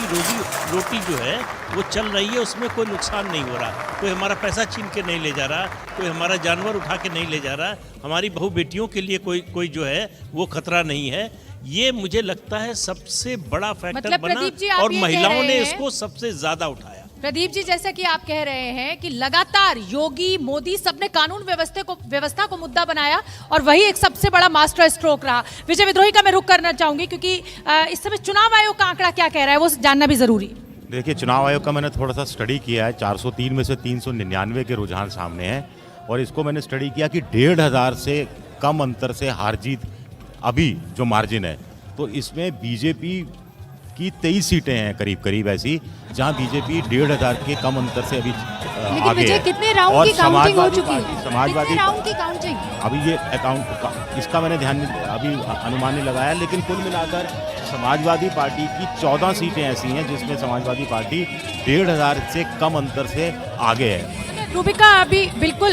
रोटी जो है वो चल रही है, उसमें कोई नुकसान नहीं हो रहा, कोई हमारा पैसा छीन के नहीं ले जा रहा, कोई हमारा जानवर उठा के नहीं ले जा रहा, हमारी बहू बेटियों के लिए कोई जो है वो खतरा नहीं है। ये मुझे लगता है सबसे बड़ा फैक्टर बना और महिलाओं ने इसको सबसे ज्यादा उठाया। प्रदीप जी, जैसा कि आप कह रहे हैं कि लगातार योगी मोदी सबने कानून व्यवस्था को मुद्दा बनाया और वही एक सबसे बड़ा मास्टर स्ट्रोक रहा। विजय विद्रोही का मैं रुख करना चाहूंगी क्योंकि इस समय चुनाव आयोग का आंकड़ा क्या कह रहा है वो जानना भी जरूरी। देखिए, चुनाव आयोग का मैंने थोड़ा सा स्टडी किया है। 403 में से 399 के रुझान सामने हैं और इसको मैंने स्टडी किया कि 1500 से कम अंतर से हार जीत अभी जो मार्जिन है, तो इसमें बीजेपी की 23 सीटें हैं करीब करीब ऐसी जहां बीजेपी 1500 के कम अंतर से अभी आगे है। कितने राउंड की काउंटिंग हो चुकी है? समाजवादी राउंड की काउंटिंग अभी ये अकाउंट इसका मैंने ध्यान अभी अनुमान नहीं लगाया, लेकिन कुल मिलाकर समाजवादी पार्टी की 14 सीटें ऐसी हैं जिसमें समाजवादी पार्टी 1500 से कम अंतर से आगे है। रूबिका अभी बिल्कुल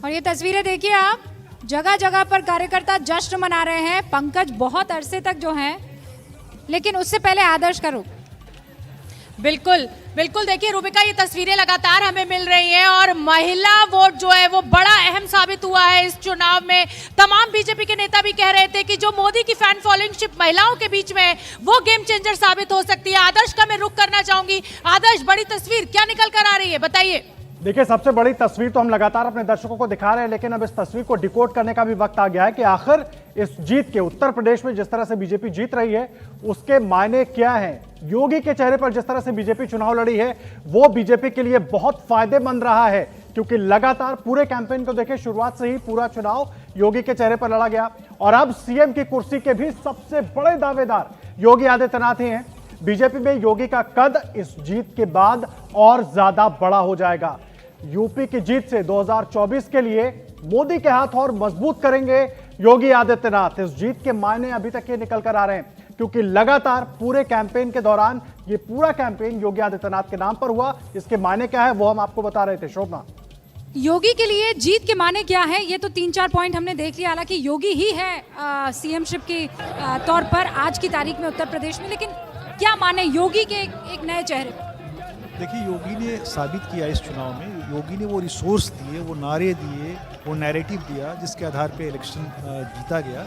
और ये तस्वीरें देखिए आप, जगह जगह पर कार्यकर्ता जश्न मना रहे हैं। पंकज बहुत अरसे तक जो हैं, लेकिन उससे पहले आदर्श करो, बिल्कुल बिल्कुल, देखिए रूबिका, ये तस्वीरें लगातार हमें मिल रही हैं और महिला वोट जो है वो बड़ा अहम साबित हुआ है इस चुनाव में। तमाम बीजेपी के नेता भी कह रहे थे कि जो मोदी की फैन फॉलोइंगशिप महिलाओं के बीच में है वो गेम चेंजर साबित हो सकती है। आदर्श का मैं रुख करना चाहूंगी। आदर्श, बड़ी तस्वीर क्या निकल कर आ रही है, बताइए। देखिए, सबसे बड़ी तस्वीर तो हम लगातार अपने दर्शकों को दिखा रहे हैं, लेकिन अब इस तस्वीर को डिकोड करने का भी वक्त आ गया है कि आखिर इस जीत के, उत्तर प्रदेश में जिस तरह से बीजेपी जीत रही है उसके मायने क्या हैं। योगी के चेहरे पर जिस तरह से बीजेपी चुनाव लड़ी है वो बीजेपी के लिए बहुत फायदेमंद रहा है, क्योंकि लगातार पूरे कैंपेन को देखें, शुरुआत से ही पूरा चुनाव योगी के चेहरे पर लड़ा गया और अब सीएम की कुर्सी के भी सबसे बड़े दावेदार योगी आदित्यनाथ ही हैं। बीजेपी में योगी का कद इस जीत के बाद और ज्यादा बड़ा हो जाएगा। यूपी की जीत से 2024 के लिए मोदी के हाथ और मजबूत करेंगे योगी आदित्यनाथ। इस जीत के मायने अभी तक ये निकल कर आ रहे हैं, क्योंकि लगातार पूरे कैंपेन के दौरान ये पूरा कैंपेन योगी आदित्यनाथ के नाम पर हुआ। इसके मायने क्या है वो हम आपको बता रहे थे। शोभना, योगी के लिए जीत के माने क्या है, ये तो 3-4 पॉइंट हमने देख लिया। हालांकि योगी ही है सीएमशिप के तौर पर आज की तारीख में उत्तर प्रदेश में, लेकिन क्या माने योगी के एक नए चेहरे? देखिए, योगी ने साबित किया इस चुनाव में, योगी ने वो रिसोर्स दिए, वो नारे दिए, वो नैरेटिव दिया जिसके आधार पे इलेक्शन जीता गया।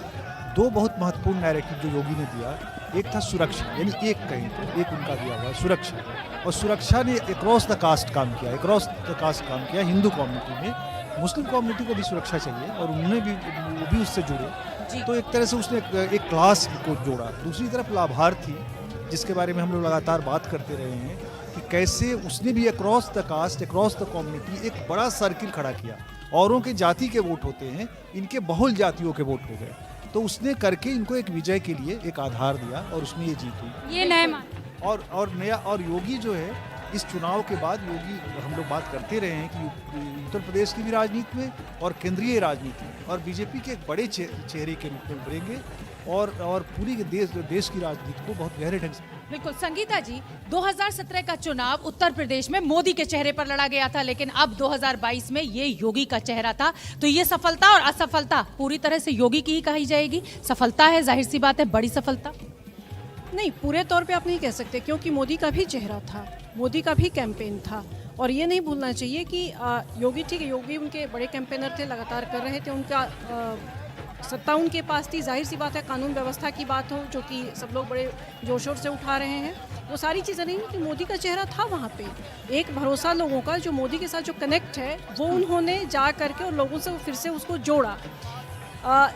दो बहुत महत्वपूर्ण नैरेटिव जो योगी ने दिया, एक था सुरक्षा, यानी एक कहीं तो एक उनका दिया हुआ सुरक्षा, और सुरक्षा ने अक्रॉस द कास्ट काम किया, अक्रॉस द कास्ट काम किया। हिंदू कम्युनिटी में, मुस्लिम कम्युनिटी को भी सुरक्षा चाहिए और उन्होंने भी, वो भी उससे जुड़े, तो एक तरह से उसने एक क्लास को जोड़ा। दूसरी तरफ लाभार्थी, जिसके बारे में हम लोग लगातार बात करते रहे हैं कि कैसे उसने भी across the caste, across the community एक बड़ा सर्किल खड़ा किया। औरों के जाति के वोट होते हैं, इनके बहुल जातियों के वोट हो गए, तो उसने करके इनको एक विजय के लिए एक आधार दिया और उसमें ये जीत हुई। ये नया और नया, और योगी जो है इस चुनाव के बाद, योगी हम लोग बात करते रहे हैं कि उत्तर प्रदेश की भी राजनीति में और केंद्रीय राजनीति में और बीजेपी के एक बड़े चेहरे के रूप में उभरेंगे और पूरी देश की राजनीति को बहुत गहरे ढंग से। बिल्कुल संगीता जी, 2017 का चुनाव उत्तर प्रदेश में मोदी के चेहरे पर लड़ा गया था, लेकिन अब 2022 में ये योगी का चेहरा था। तो ये सफलता और असफलता पूरी तरह से योगी की ही कही जाएगी। सफलता है, जाहिर सी बात है, बड़ी सफलता। नहीं, पूरे तौर पे आप नहीं कह सकते, क्योंकि मोदी का भी चेहरा था, मोदी का भी कैंपेन था। और ये नहीं भूलना चाहिए कि योगी, ठीक है, योगी उनके बड़े कैंपेनर थे, लगातार कर रहे थे, उनका सत्ता उनके पास थी। जाहिर सी बात है, कानून व्यवस्था की बात हो जो कि सब लोग बड़े जोर शोर से उठा रहे हैं, वो सारी चीज़ें नहीं कि मोदी का चेहरा था वहाँ पे। एक भरोसा लोगों का, जो मोदी के साथ जो कनेक्ट है, वो उन्होंने जा करके और लोगों से फिर से उसको जोड़ा।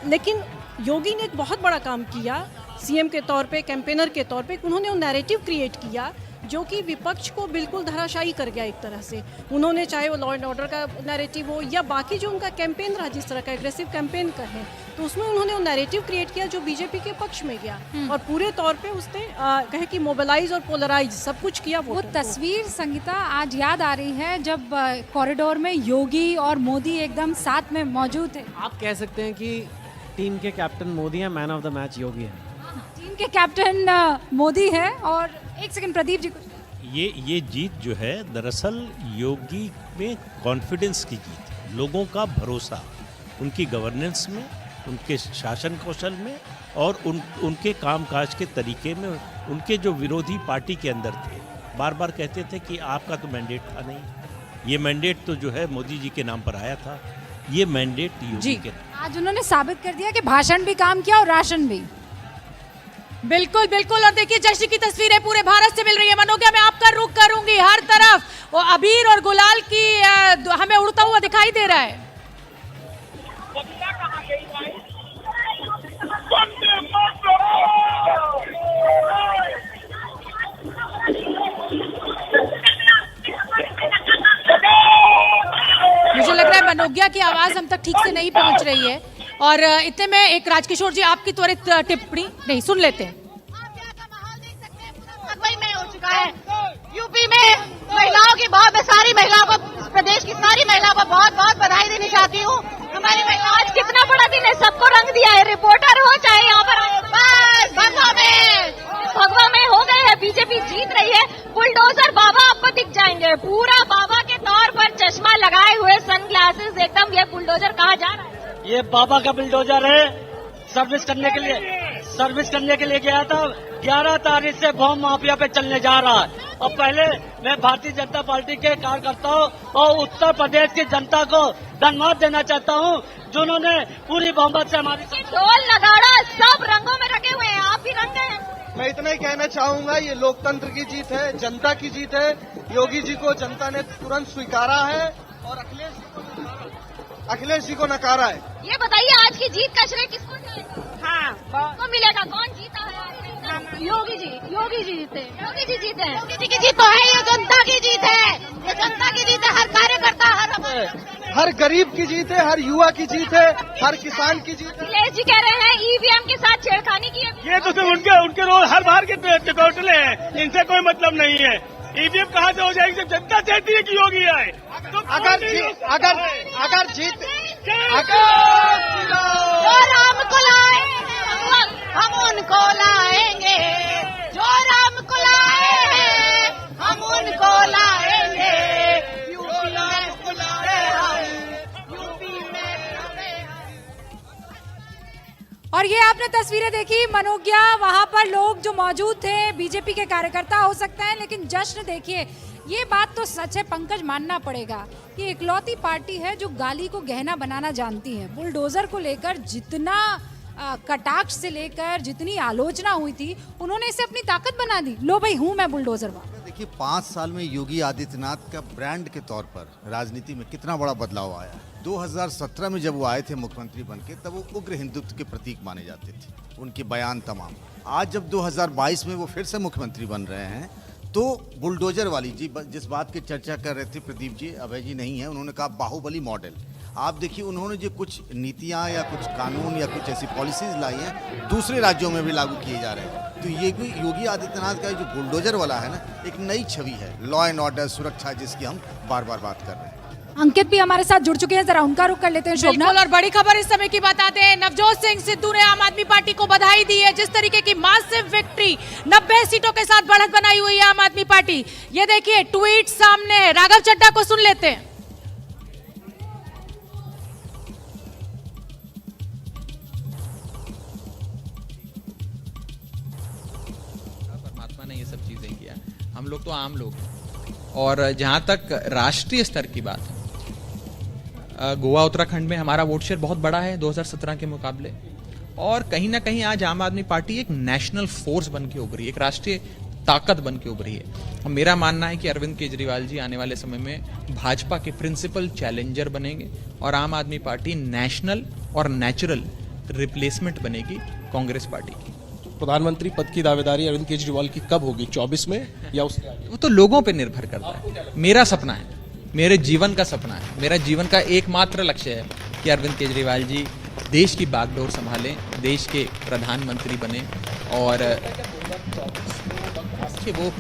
लेकिन योगी ने एक बहुत बड़ा काम किया सीएम के तौर पे, कैंपेनर के तौर पे। उन्होंने वो नैरेटिव क्रिएट किया जो कि विपक्ष को बिल्कुल धराशायी कर गया एक तरह से। उन्होंने, चाहे वो लॉ एंड ऑर्डर का नैरेटिव हो या बाकी जो उनका कैंपेन रहा, जिस तरह का एग्रेसिव कैंपेन का है, तो उसमें उन्होंने वो नैरेटिव क्रिएट किया जो बीजेपी के पक्ष में गया और पूरे तौर पे उसने कहे कि मोबिलाइज और पोलराइज सब कुछ किया। वो तस्वीर संगीता आज याद आ रही है जब कॉरिडोर में योगी और मोदी एकदम साथ में मौजूद थे। आप कह सकते हैं कि टीम के कैप्टन मोदी है, मैन ऑफ द मैच योगी है। टीम के कैप्टन मोदी है। और एक सेकंड प्रदीप जी, ये जीत जो है दरअसल योगी में कॉन्फिडेंस की जीत है, लोगों का भरोसा उनकी गवर्नेंस में, उनके शासन कौशल में और उनके कामकाज के तरीके में। उनके जो विरोधी पार्टी के अंदर थे, बार बार कहते थे कि आपका तो मैंडेट था नहीं, ये मैंडेट तो जो है मोदी जी के नाम पर आया था, ये मैंडेट योगी के। आज उन्होंने साबित कर दिया कि भाषण भी काम किया और राशन भी। बिल्कुल बिल्कुल। और देखिए, जश्न की तस्वीरें पूरे भारत से मिल रही है। मनोज्ञा, मैं आपका रुख करूंगी। हर तरफ वो अबीर और गुलाल की हमें उड़ता हुआ दिखाई दे रहा है। मुझे लग रहा है मनोज्ञा की आवाज हम तक ठीक से नहीं पहुंच रही है। और इतने में एक राजकिशोर जी आपकी त्वरित टिप्पणी नहीं सुन लेते हैं। में हो चुका है यूपी में महिलाओं की बहुत, मैं सारी महिलाओं को, प्रदेश की सारी महिलाओं को बहुत बहुत बधाई देनी चाहती हूँ। हमारी महिलाओं, आज कितना बड़ा दिन है, सबको रंग दिया है। रिपोर्टर हो चाहे यहाँ पर, बस भगवा में हो गए हैं, बीजेपी जीत रही है। बुलडोजर बाबा आपको दिख जाएंगे, पूरा बाबा के तौर पर चश्मा लगाए हुए, सनग्लासेस, एकदम ये बुलडोजर कहा जा रहा है। ये बाबा का बुलडोजर है, सर्विस करने के लिए, सर्विस करने के लिए गया था। 11 तारीख से बम माफिया पे चलने जा रहा है। और पहले मैं भारतीय जनता पार्टी के कार्यकर्ताओं और उत्तर प्रदेश की जनता को धन्यवाद देना चाहता हूँ, जिन्होंने पूरी बहुमत से हमारी ढोल नगाड़ा सब रंगों में रखे हुए हैं, आप भी रंग हैं। मैं इतना ही कहना चाहूंगा, ये लोकतंत्र की जीत है, जनता की जीत है। योगी जी को जनता ने तुरंत स्वीकारा है और अखिलेश जी को नकारा है। ये बताइए आज की जीत का श्रेय किसको जाएगा? हाँ, किसको मिलेगा? कौन जीता है? योगी जी जीते। योगी जी जीते हैं। योगी जी की जीत तो है, ये जनता की जीत है। ये जनता की जीत है, हर कार्यकर्ता, हर गरीब की जीत है, हर युवा की जीत है, हर किसान की जीत है। अखिलेश जी कह रहे हैं ईवीएम के साथ छेड़खानी की है। ये तो सिर्फ उनके रोज हर बार के टोटले हैं, इनसे कोई मतलब नहीं है। ईवीएम कहाँ से हो जाएगी जब जनता चाहती है कि योगी आए। तो अगर जीत जो राम को लाए हम उनको लाएंगे, जो राम को लाए हम उनको लाएंगे। और ये आपने तस्वीरें देखी मनोज्ञा, वहां पर लोग जो मौजूद थे बीजेपी के कार्यकर्ता हो सकते हैं, लेकिन जश्न देखिए। ये बात तो सच है पंकज, मानना पड़ेगा कि इकलौती पार्टी है जो गाली को गहना बनाना जानती है। बुलडोजर को लेकर जितना कटाक्ष से लेकर जितनी आलोचना हुई थी, उन्होंने इसे अपनी ताकत बना दी। लो भाई हूं मैं बुलडोजर। देखिए 5 साल में योगी आदित्यनाथ का ब्रांड के तौर पर राजनीति में कितना बड़ा बदलाव आया। 2017 में जब वो आए थे मुख्यमंत्री बनके, तब वो उग्र हिंदुत्व के प्रतीक माने जाते थे, उनके बयान तमाम। आज जब 2022 में वो फिर से मुख्यमंत्री बन रहे हैं, तो बुलडोजर वाली जी जिस बात की चर्चा कर रहे थे प्रदीप जी, अभय जी नहीं है, उन्होंने कहा बाहुबली मॉडल। आप देखिए उन्होंने जो कुछ नीतियां या कुछ कानून या कुछ ऐसी पॉलिसीज लाई हैं, दूसरे राज्यों में भी लागू किए जा रहे हैं। तो ये भी योगी आदित्यनाथ का जो बुलडोजर वाला है ना, एक नई छवि है, लॉ एंड ऑर्डर, सुरक्षा, जिसकी हम बार बार बात कर रहे हैं। अंकित भी हमारे साथ जुड़ चुके हैं, जरा उनका रुख कर लेते हैं। शोभना, और बड़ी खबर इस समय की बताते हैं। नवजोत सिंह सिद्धू ने आम आदमी पार्टी को बधाई दी है। जिस तरीके की मासिव विक्ट्री, 90 सीटों के साथ बढ़त बनाई हुई है आम आदमी पार्टी। ये देखिए ट्वीट सामने है, राघव चड्ढा को सुन लेते हैं। परमात्मा ने ये सब चीजें किया, हम लोग तो आम लोग हैं। और जहां तक राष्ट्रीय स्तर की बात है, गोवा उत्तराखंड में हमारा वोट शेयर बहुत बड़ा है 2017 के मुकाबले। और कहीं ना कहीं आज आम आदमी पार्टी एक नेशनल फोर्स बन के उभरी, एक राष्ट्रीय ताकत बन के उभरी है। और मेरा मानना है कि अरविंद केजरीवाल जी आने वाले समय में भाजपा के प्रिंसिपल चैलेंजर बनेंगे और आम आदमी पार्टी नेशनल और नेचुरल रिप्लेसमेंट बनेगी कांग्रेस पार्टी की। प्रधानमंत्री पद की दावेदारी अरविंद केजरीवाल की कब होगी, 24 में या उसके आगे? वो तो लोगों पे निर्भर करता है। मेरा सपना है, मेरे जीवन का सपना है, मेरा जीवन का एकमात्र लक्ष्य है कि अरविंद केजरीवाल जी देश की बागडोर संभालें, देश के प्रधानमंत्री बने। और वो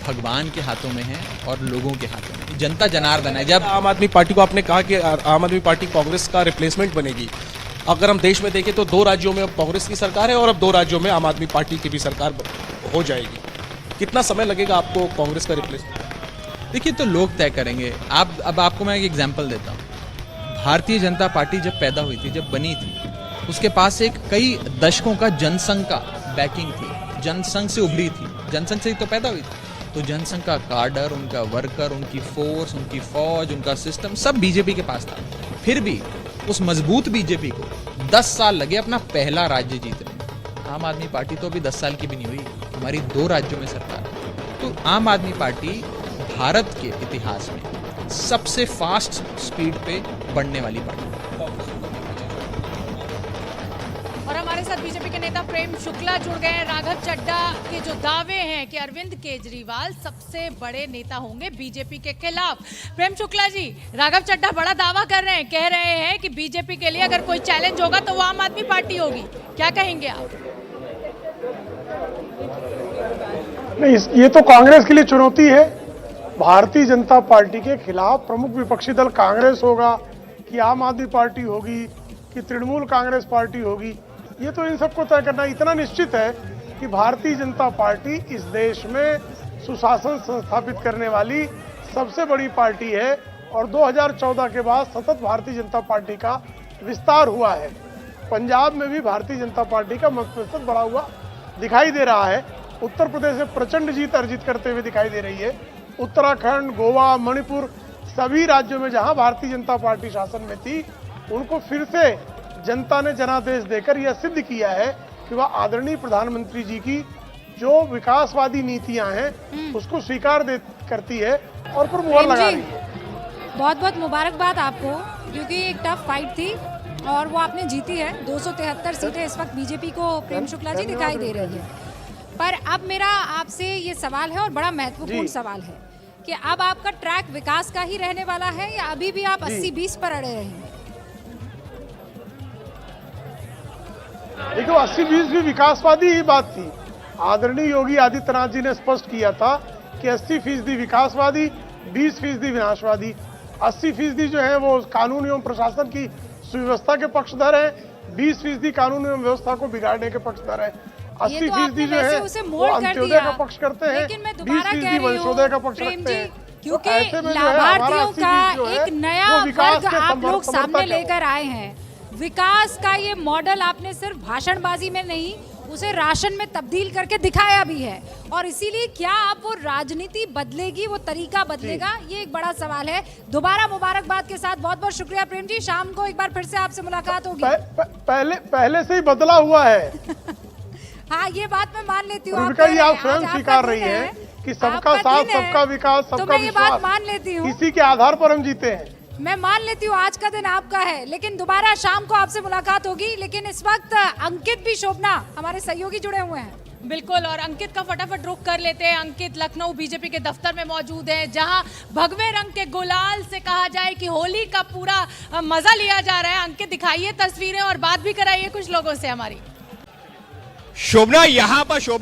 भगवान के हाथों में है और लोगों के हाथों में, जनता जनार्दन है। जब आम आदमी पार्टी को आपने कहा कि आम आदमी पार्टी कांग्रेस का रिप्लेसमेंट बनेगी, अगर हम देश में देखें तो 2 राज्यों में अब कांग्रेस की सरकार है और अब 2 राज्यों में आम आदमी पार्टी की भी सरकार हो जाएगी। कितना समय लगेगा आपको कांग्रेस का रिप्लेसमेंट? देखिए तो लोग तय करेंगे। अब आपको मैं एक एग्जांपल देता हूँ। भारतीय जनता पार्टी जब पैदा हुई थी, जब बनी थी, उसके पास एक कई दशकों का जनसंघ का बैकिंग थी, जनसंघ से उभरी थी, जनसंघ से ही तो पैदा हुई थी। तो जनसंघ का कार्डर, उनका वर्कर, उनकी फोर्स, उनकी फौज, उनका सिस्टम सब बीजेपी के पास था। फिर भी उस मजबूत बीजेपी को 10 साल लगे अपना पहला राज्य जीतने में। आम आदमी पार्टी तो अभी 10 साल की भी नहीं हुई, हमारी 2 राज्यों में सरकार। तो आम आदमी पार्टी भारत के इतिहास में सबसे फास्ट स्पीड पे बढ़ने वाली पार्टी। और हमारे साथ बीजेपी के नेता प्रेम शुक्ला जुड़ गए हैं। राघव चड्ढा के जो दावे हैं कि अरविंद केजरीवाल सबसे बड़े नेता होंगे बीजेपी के खिलाफ। प्रेम शुक्ला जी, राघव चड्ढा बड़ा दावा कर रहे हैं, कह रहे हैं कि बीजेपी के लिए अगर कोई चैलेंज होगा तो वो आम आदमी पार्टी होगी। क्या कहेंगे आप? नहीं, ये तो कांग्रेस के लिए चुनौती है। भारतीय जनता पार्टी के खिलाफ प्रमुख विपक्षी दल कांग्रेस होगा कि आम आदमी पार्टी होगी कि तृणमूल कांग्रेस पार्टी होगी, ये तो इन सबको तय करना। इतना निश्चित है कि भारतीय जनता पार्टी इस देश में सुशासन स्थापित करने वाली सबसे बड़ी पार्टी है और 2014 के बाद सतत भारतीय जनता पार्टी का विस्तार हुआ है। पंजाब में भी भारतीय जनता पार्टी का मत प्रतिशत बढ़ा हुआ दिखाई दे रहा है। उत्तर प्रदेश में प्रचंड जीत अर्जित करते हुए दिखाई दे रही है। उत्तराखंड, गोवा, मणिपुर सभी राज्यों में जहां भारतीय जनता पार्टी शासन में थी, उनको फिर से जनता ने जनादेश देकर यह सिद्ध किया है कि वह आदरणीय प्रधानमंत्री जी की जो विकासवादी नीतियां हैं उसको स्वीकार करती है और पर मुहर लगा रही है। बहुत बहुत मुबारकबाद आपको, क्योंकि एक टफ फाइट थी और वो आपने जीती है। 273 सीटें इस वक्त बीजेपी को प्रेम शुक्ला जी दिखाई दे रही है। पर अब मेरा आपसे ये सवाल है और बड़ा महत्वपूर्ण सवाल है कि अब आपका ट्रैक विकास का ही रहने वाला है या अभी भी आप 80-20 पर अड़े रहेंगे? देखो 80-20 भी विकासवादी ही बात थी। आदरणीय योगी आदित्यनाथ जी ने स्पष्ट किया था कि 80% विकासवादी, 20% विनाशवादी। 80% जो है वो कानून एवं प्रशासन की सुव्यवस्था के पक्षधर है, 20% कानून एवं व्यवस्था को बिगाड़ने के पक्षधर है। 80% जो है वो अंत्योदय का पक्ष करते हैं, 20% वंशोदय का पक्ष रखते हैं। क्योंकि लाभार्थियों का एक नया वर्ग आप लोग सामने लेकर आए हैं। विकास का ये मॉडल आपने सिर्फ भाषणबाजी में नहीं, उसे राशन में तब्दील करके दिखाया भी है। और इसीलिए क्या आप वो राजनीति बदलेगी, वो तरीका बदलेगा, ये एक बड़ा सवाल है। दोबारा मुबारकबाद के साथ बहुत बहुत शुक्रिया प्रेम जी। शाम को एक बार फिर से आपसे मुलाकात होगी। पहले से ही बदला हुआ है। हाँ, ये बात मैं मान लेती हूँ। आप स्वयं स्वीकार रही हैं कि सबका साथ, सबका विकास, सबका विश्वास, मान लेती हूँ, इसी के आधार पर हम जीते हैं। मैं मान लेती हूँ आज का दिन आपका है, लेकिन दोबारा शाम को आपसे मुलाकात होगी। लेकिन इस वक्त अंकित भी शोभना हमारे सहयोगी जुड़े हुए हैं। बिल्कुल, और अंकित का फटाफट रुख कर लेते हैं। अंकित लखनऊ बीजेपी के दफ्तर में मौजूद है, जहां भगवे रंग के गुलाल से कहा जाए कि होली का पूरा मजा लिया जा रहा है। अंकित, दिखाइए तस्वीरें और बात भी कराइए कुछ लोगों से हमारी। शोभना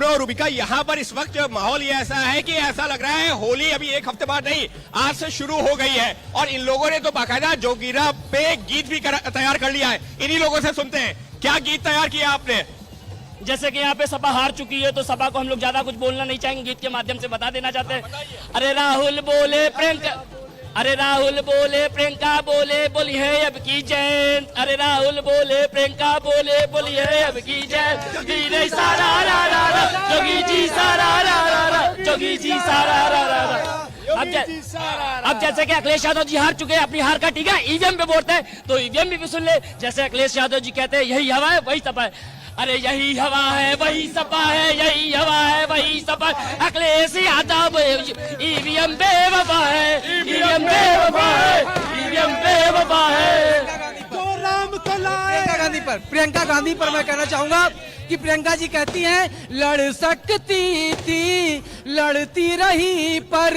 और रूबिका, यहाँ पर इस वक्त माहौल ये ऐसा है कि ऐसा लग रहा है होली अभी एक हफ्ते बाद नहीं, आज से शुरू हो गई है। और इन लोगों ने तो बाकायदा जोगीरा पे गीत भी तैयार कर लिया है। इन्हीं लोगों से सुनते हैं, क्या गीत तैयार किया आपने? जैसे कि यहाँ पे सपा हार चुकी है, तो सपा को हम लोग ज्यादा कुछ बोलना नहीं चाहेंगे, गीत के माध्यम से बता देना चाहते हैं। अरे राहुल बोले प्रियंका, अरे राहुल बोले प्रियंका बोले बोली है अब की जैन। अरे राहुल बोले प्रियंका बोले बोली है अब की जैन। जोगी जी सारा रा रा रा, जोगी जी सारा रा रा रा, जोगी जी सारा रा रा रा। अब जैसे कि अखिलेश यादव जी हार चुके हैं, अपनी हार का टीका ईवीएम पे बोलते हैं, तो ईवीएम भी सुन ले। जैसे अखिलेश यादव जी कहते हैं यही हवा है वही सपा है। अरे यही हवा है वही सपा है, यही हवा है वही सपा। अखिलेश यादव ईवीएम बेवफा है, ईवीएम बेवफा है, ईवीएम बेवफा है। राम को लाए प्रियंका गांधी पर मैं कहना चाहूंगा कि प्रियंका जी कहती हैं लड़ सकती थी, लड़ती रही, पर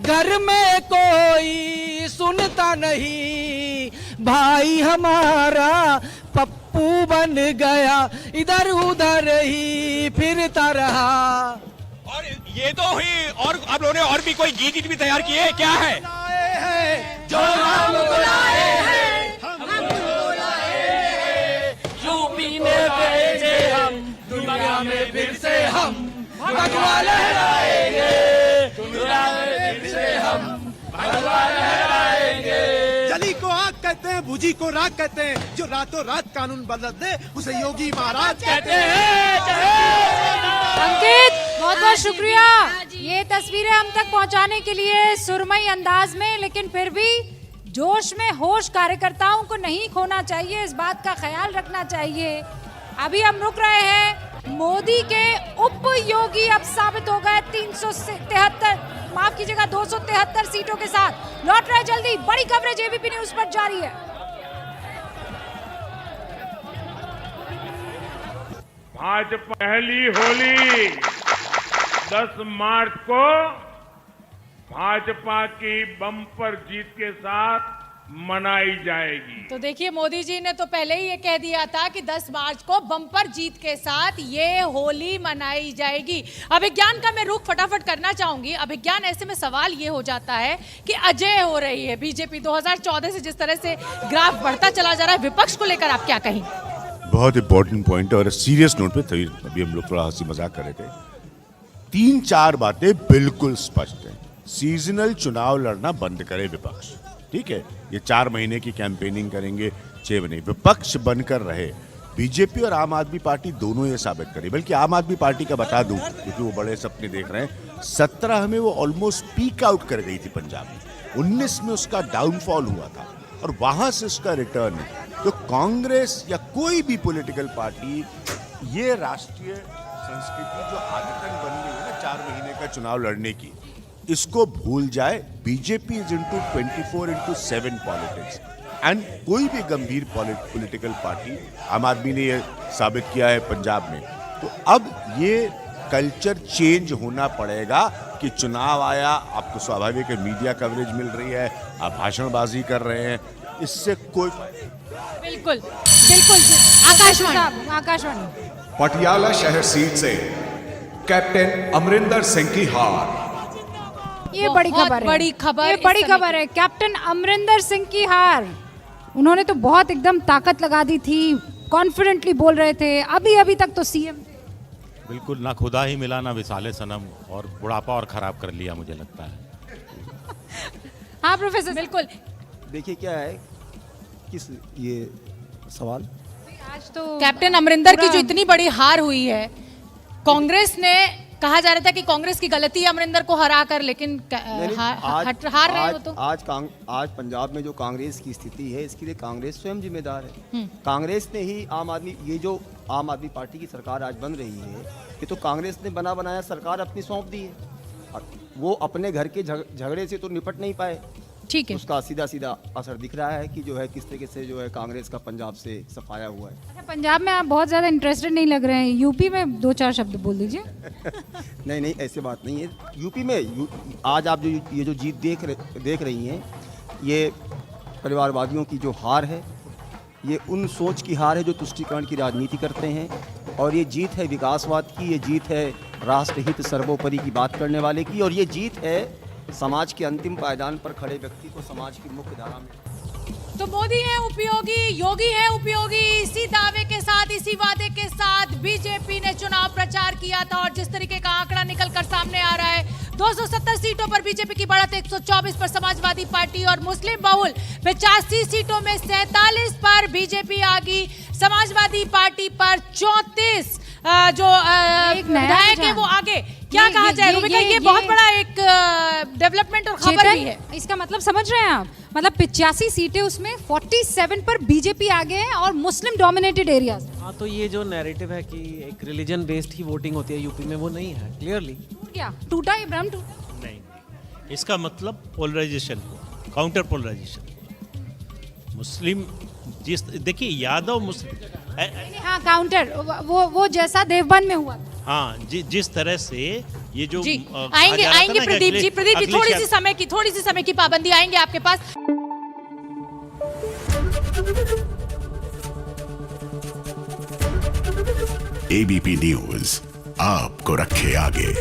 घर में कोई सुनता नहीं। भाई हमारा पप्पू बन गया, इधर उधर ही फिरता रहा। और ये तो हुई, और आप लोगों ने और भी कोई गीत भी तैयार किए, क्या है? जो राम बुलाए हैं, यूपी में भेजे हम, दुनिया में फिर से हम भगवा लहराएंगे, दुनिया में फिर से हम भगवा लहराएंगे। जली को आग कहते हैं, भुजी को राग कहते हैं, जो रातों रात कानून बदल दे उसे योगी महाराज कहते हैं। अंकित, बहुत बहुत शुक्रिया ये तस्वीरें हम तक पहुंचाने के लिए सुरमई अंदाज में। लेकिन फिर भी जोश में होश कार्यकर्ताओं को नहीं खोना चाहिए, इस बात का ख्याल रखना चाहिए। अभी हम रुक रहे हैं, मोदी के उप योगी अब साबित हो गए 373, माफ कीजिएगा 273 सीटों के साथ। लौट रहे जल्दी, बड़ी कवरेज एबीपी न्यूज पर जारी है। भाजपा पहली होली 10 मार्च को भाजपा की बम्पर जीत के साथ मनाई जाएगी। तो देखिए, मोदी जी ने तो पहले ही ये कह दिया था कि 10 मार्च को बम्पर जीत के साथ ये होली मनाई जाएगी। अभिज्ञान का मैं रुख फटाफट करना चाहूंगी। अभिज्ञान, ऐसे में सवाल ये हो जाता है कि अजय हो रही है बीजेपी 2014 से जिस तरह से ग्राफ बढ़ता चला जा रहा है, विपक्ष को लेकर आप क्या कहेंगे? बहुत इंपॉर्टेंट पॉइंट है और सीरियस नोट पे अभी हम लोग थोड़ा हंसी मजाक कर रहे थे। 3-4 बातें बिल्कुल स्पष्ट हैं। सीजनल चुनाव लड़ना बंद करे विपक्ष, ठीक है? ये 4 महीने की कैंपेनिंग करेंगे, 6 महीने विपक्ष बनकर रहे। बीजेपी और आम आदमी पार्टी दोनों ये साबित करी। बल्कि आम आदमी पार्टी का बता दूं, क्योंकि वो बड़े सपने देख रहे हैं, 17 में वो ऑलमोस्ट पीक आउट कर गई थी पंजाब में, 19 में उसका डाउनफॉल हुआ था और वहां से उसका रिटर्न है। तो कांग्रेस या कोई भी पॉलिटिकल पार्टी ये राष्ट्रीय संस्कृति जो आदतन बन गई है ना 4 महीने का चुनाव लड़ने की, इसको भूल जाए। BJP is into 24/7 politics and कोई भी गंभीर पॉलिटिकल पार्टी, आम आदमी ने ये साबित किया है पंजाब में। तो अब ये कल्चर चेंज होना पड़ेगा कि चुनाव आया, आपको स्वाभाविक है मीडिया कवरेज मिल रही है, आप भाषणबाजी कर रहे हैं, इससे कोई बिल्कुल बिल्कुल आकाशवाणी पटियाला शहर सीट से कैप्टन अमरिंदर सिंह की हार। ये बड़ी खबर है, बड़ी खबर, ये बड़ी खबर है। कैप्टन अमरिंदर सिंह की हार। उन्होंने तो बहुत एकदम ताकत लगा दी थी, कॉन्फिडेंटली बोल रहे थे, अभी तक तो सीएम थे। बिल्कुल, ना खुदा ही मिला ना विसाले सनम, और बुढ़ापा और खराब कर लिया मुझे लगता है। हाँ प्रोफेसर, बिल्कुल। देखिए क्या है, किस ये सवाल आज तो कैप्टन अमरिंदर की जो इतनी बड़ी हार हुई है, कांग्रेस ने कहा जा रहा था कि कांग्रेस की गलती है अमरिंदर को हरा कर, लेकिन हार रहे हो तो आज पंजाब में जो कांग्रेस की स्थिति है, इसके लिए कांग्रेस स्वयं जिम्मेदार है। कांग्रेस ने ही ये जो आम आदमी पार्टी की सरकार आज बन रही है, ये तो कांग्रेस ने बना बनाया सरकार अपनी सौंप दी है। वो अपने घर के झगड़े से तो निपट नहीं पाए, ठीक है। उसका सीधा सीधा असर दिख रहा है कि जो है किस तरीके से जो है कांग्रेस का पंजाब से सफाया हुआ है। पंजाब में आप बहुत ज्यादा इंटरेस्टेड नहीं लग रहे हैं, यूपी में 2-4 शब्द बोल दीजिए। नहीं ऐसे बात नहीं है। यूपी में आज आप जो ये जो जीत देख रही हैं, ये परिवारवादियों की जो हार है, ये उन सोच की हार है जो तुष्टीकरण की राजनीति करते हैं, और ये जीत है विकासवाद की, ये जीत है राष्ट्रहित सर्वोपरि की बात करने वाले की, और ये जीत है समाज के अंतिम पायदान पर खड़े व्यक्ति को समाज की मुख्य धारा में। तो मोदी है उपयोगी, योगी है उपयोगी, इसी दावे के साथ, इसी वादे के साथ बीजेपी ने चुनाव प्रचार किया था, और जिस तरीके का आंकड़ा निकलकर सामने आ रहा है, 270 सीटों पर बीजेपी की बढ़त, 124 पर समाजवादी पार्टी, और मुस्लिम बहुल 85 सीटों में 47 पर बीजेपी आ गई, समाजवादी पार्टी पर 34 जो विधायक है वो आगे। क्या कहा जाए रूबिका, ये बहुत बड़ा एक डेवलपमेंट और खबर भी है। इसका मतलब समझ रहे हैं आप, मतलब 85 सीटें, उसमें 47 पर बीजेपी आगे है, और मुस्लिम डोमिनेटेड एरियाज। हाँ, तो ये जो नैरेटिव है कि एक रिलीजन बेस्ड ही वोटिंग होती है यूपी में, वो नहीं है क्लियरली। क्या टूटा ये भ्रम? नहीं, इसका मतलब पोलराइजेशन को, काउंटर पोलराइजेशन। मुस्लिम देखिए यादव मुस्लिम, हाँ काउंटर, वो जैसा देवबंद में हुआ। हाँ, जिस तरह से ये जो आएंगे प्रदीप जी, थोड़ी सी समय की पाबंदी, आएंगे आपके पास। एबीपी न्यूज आपको रखे आगे।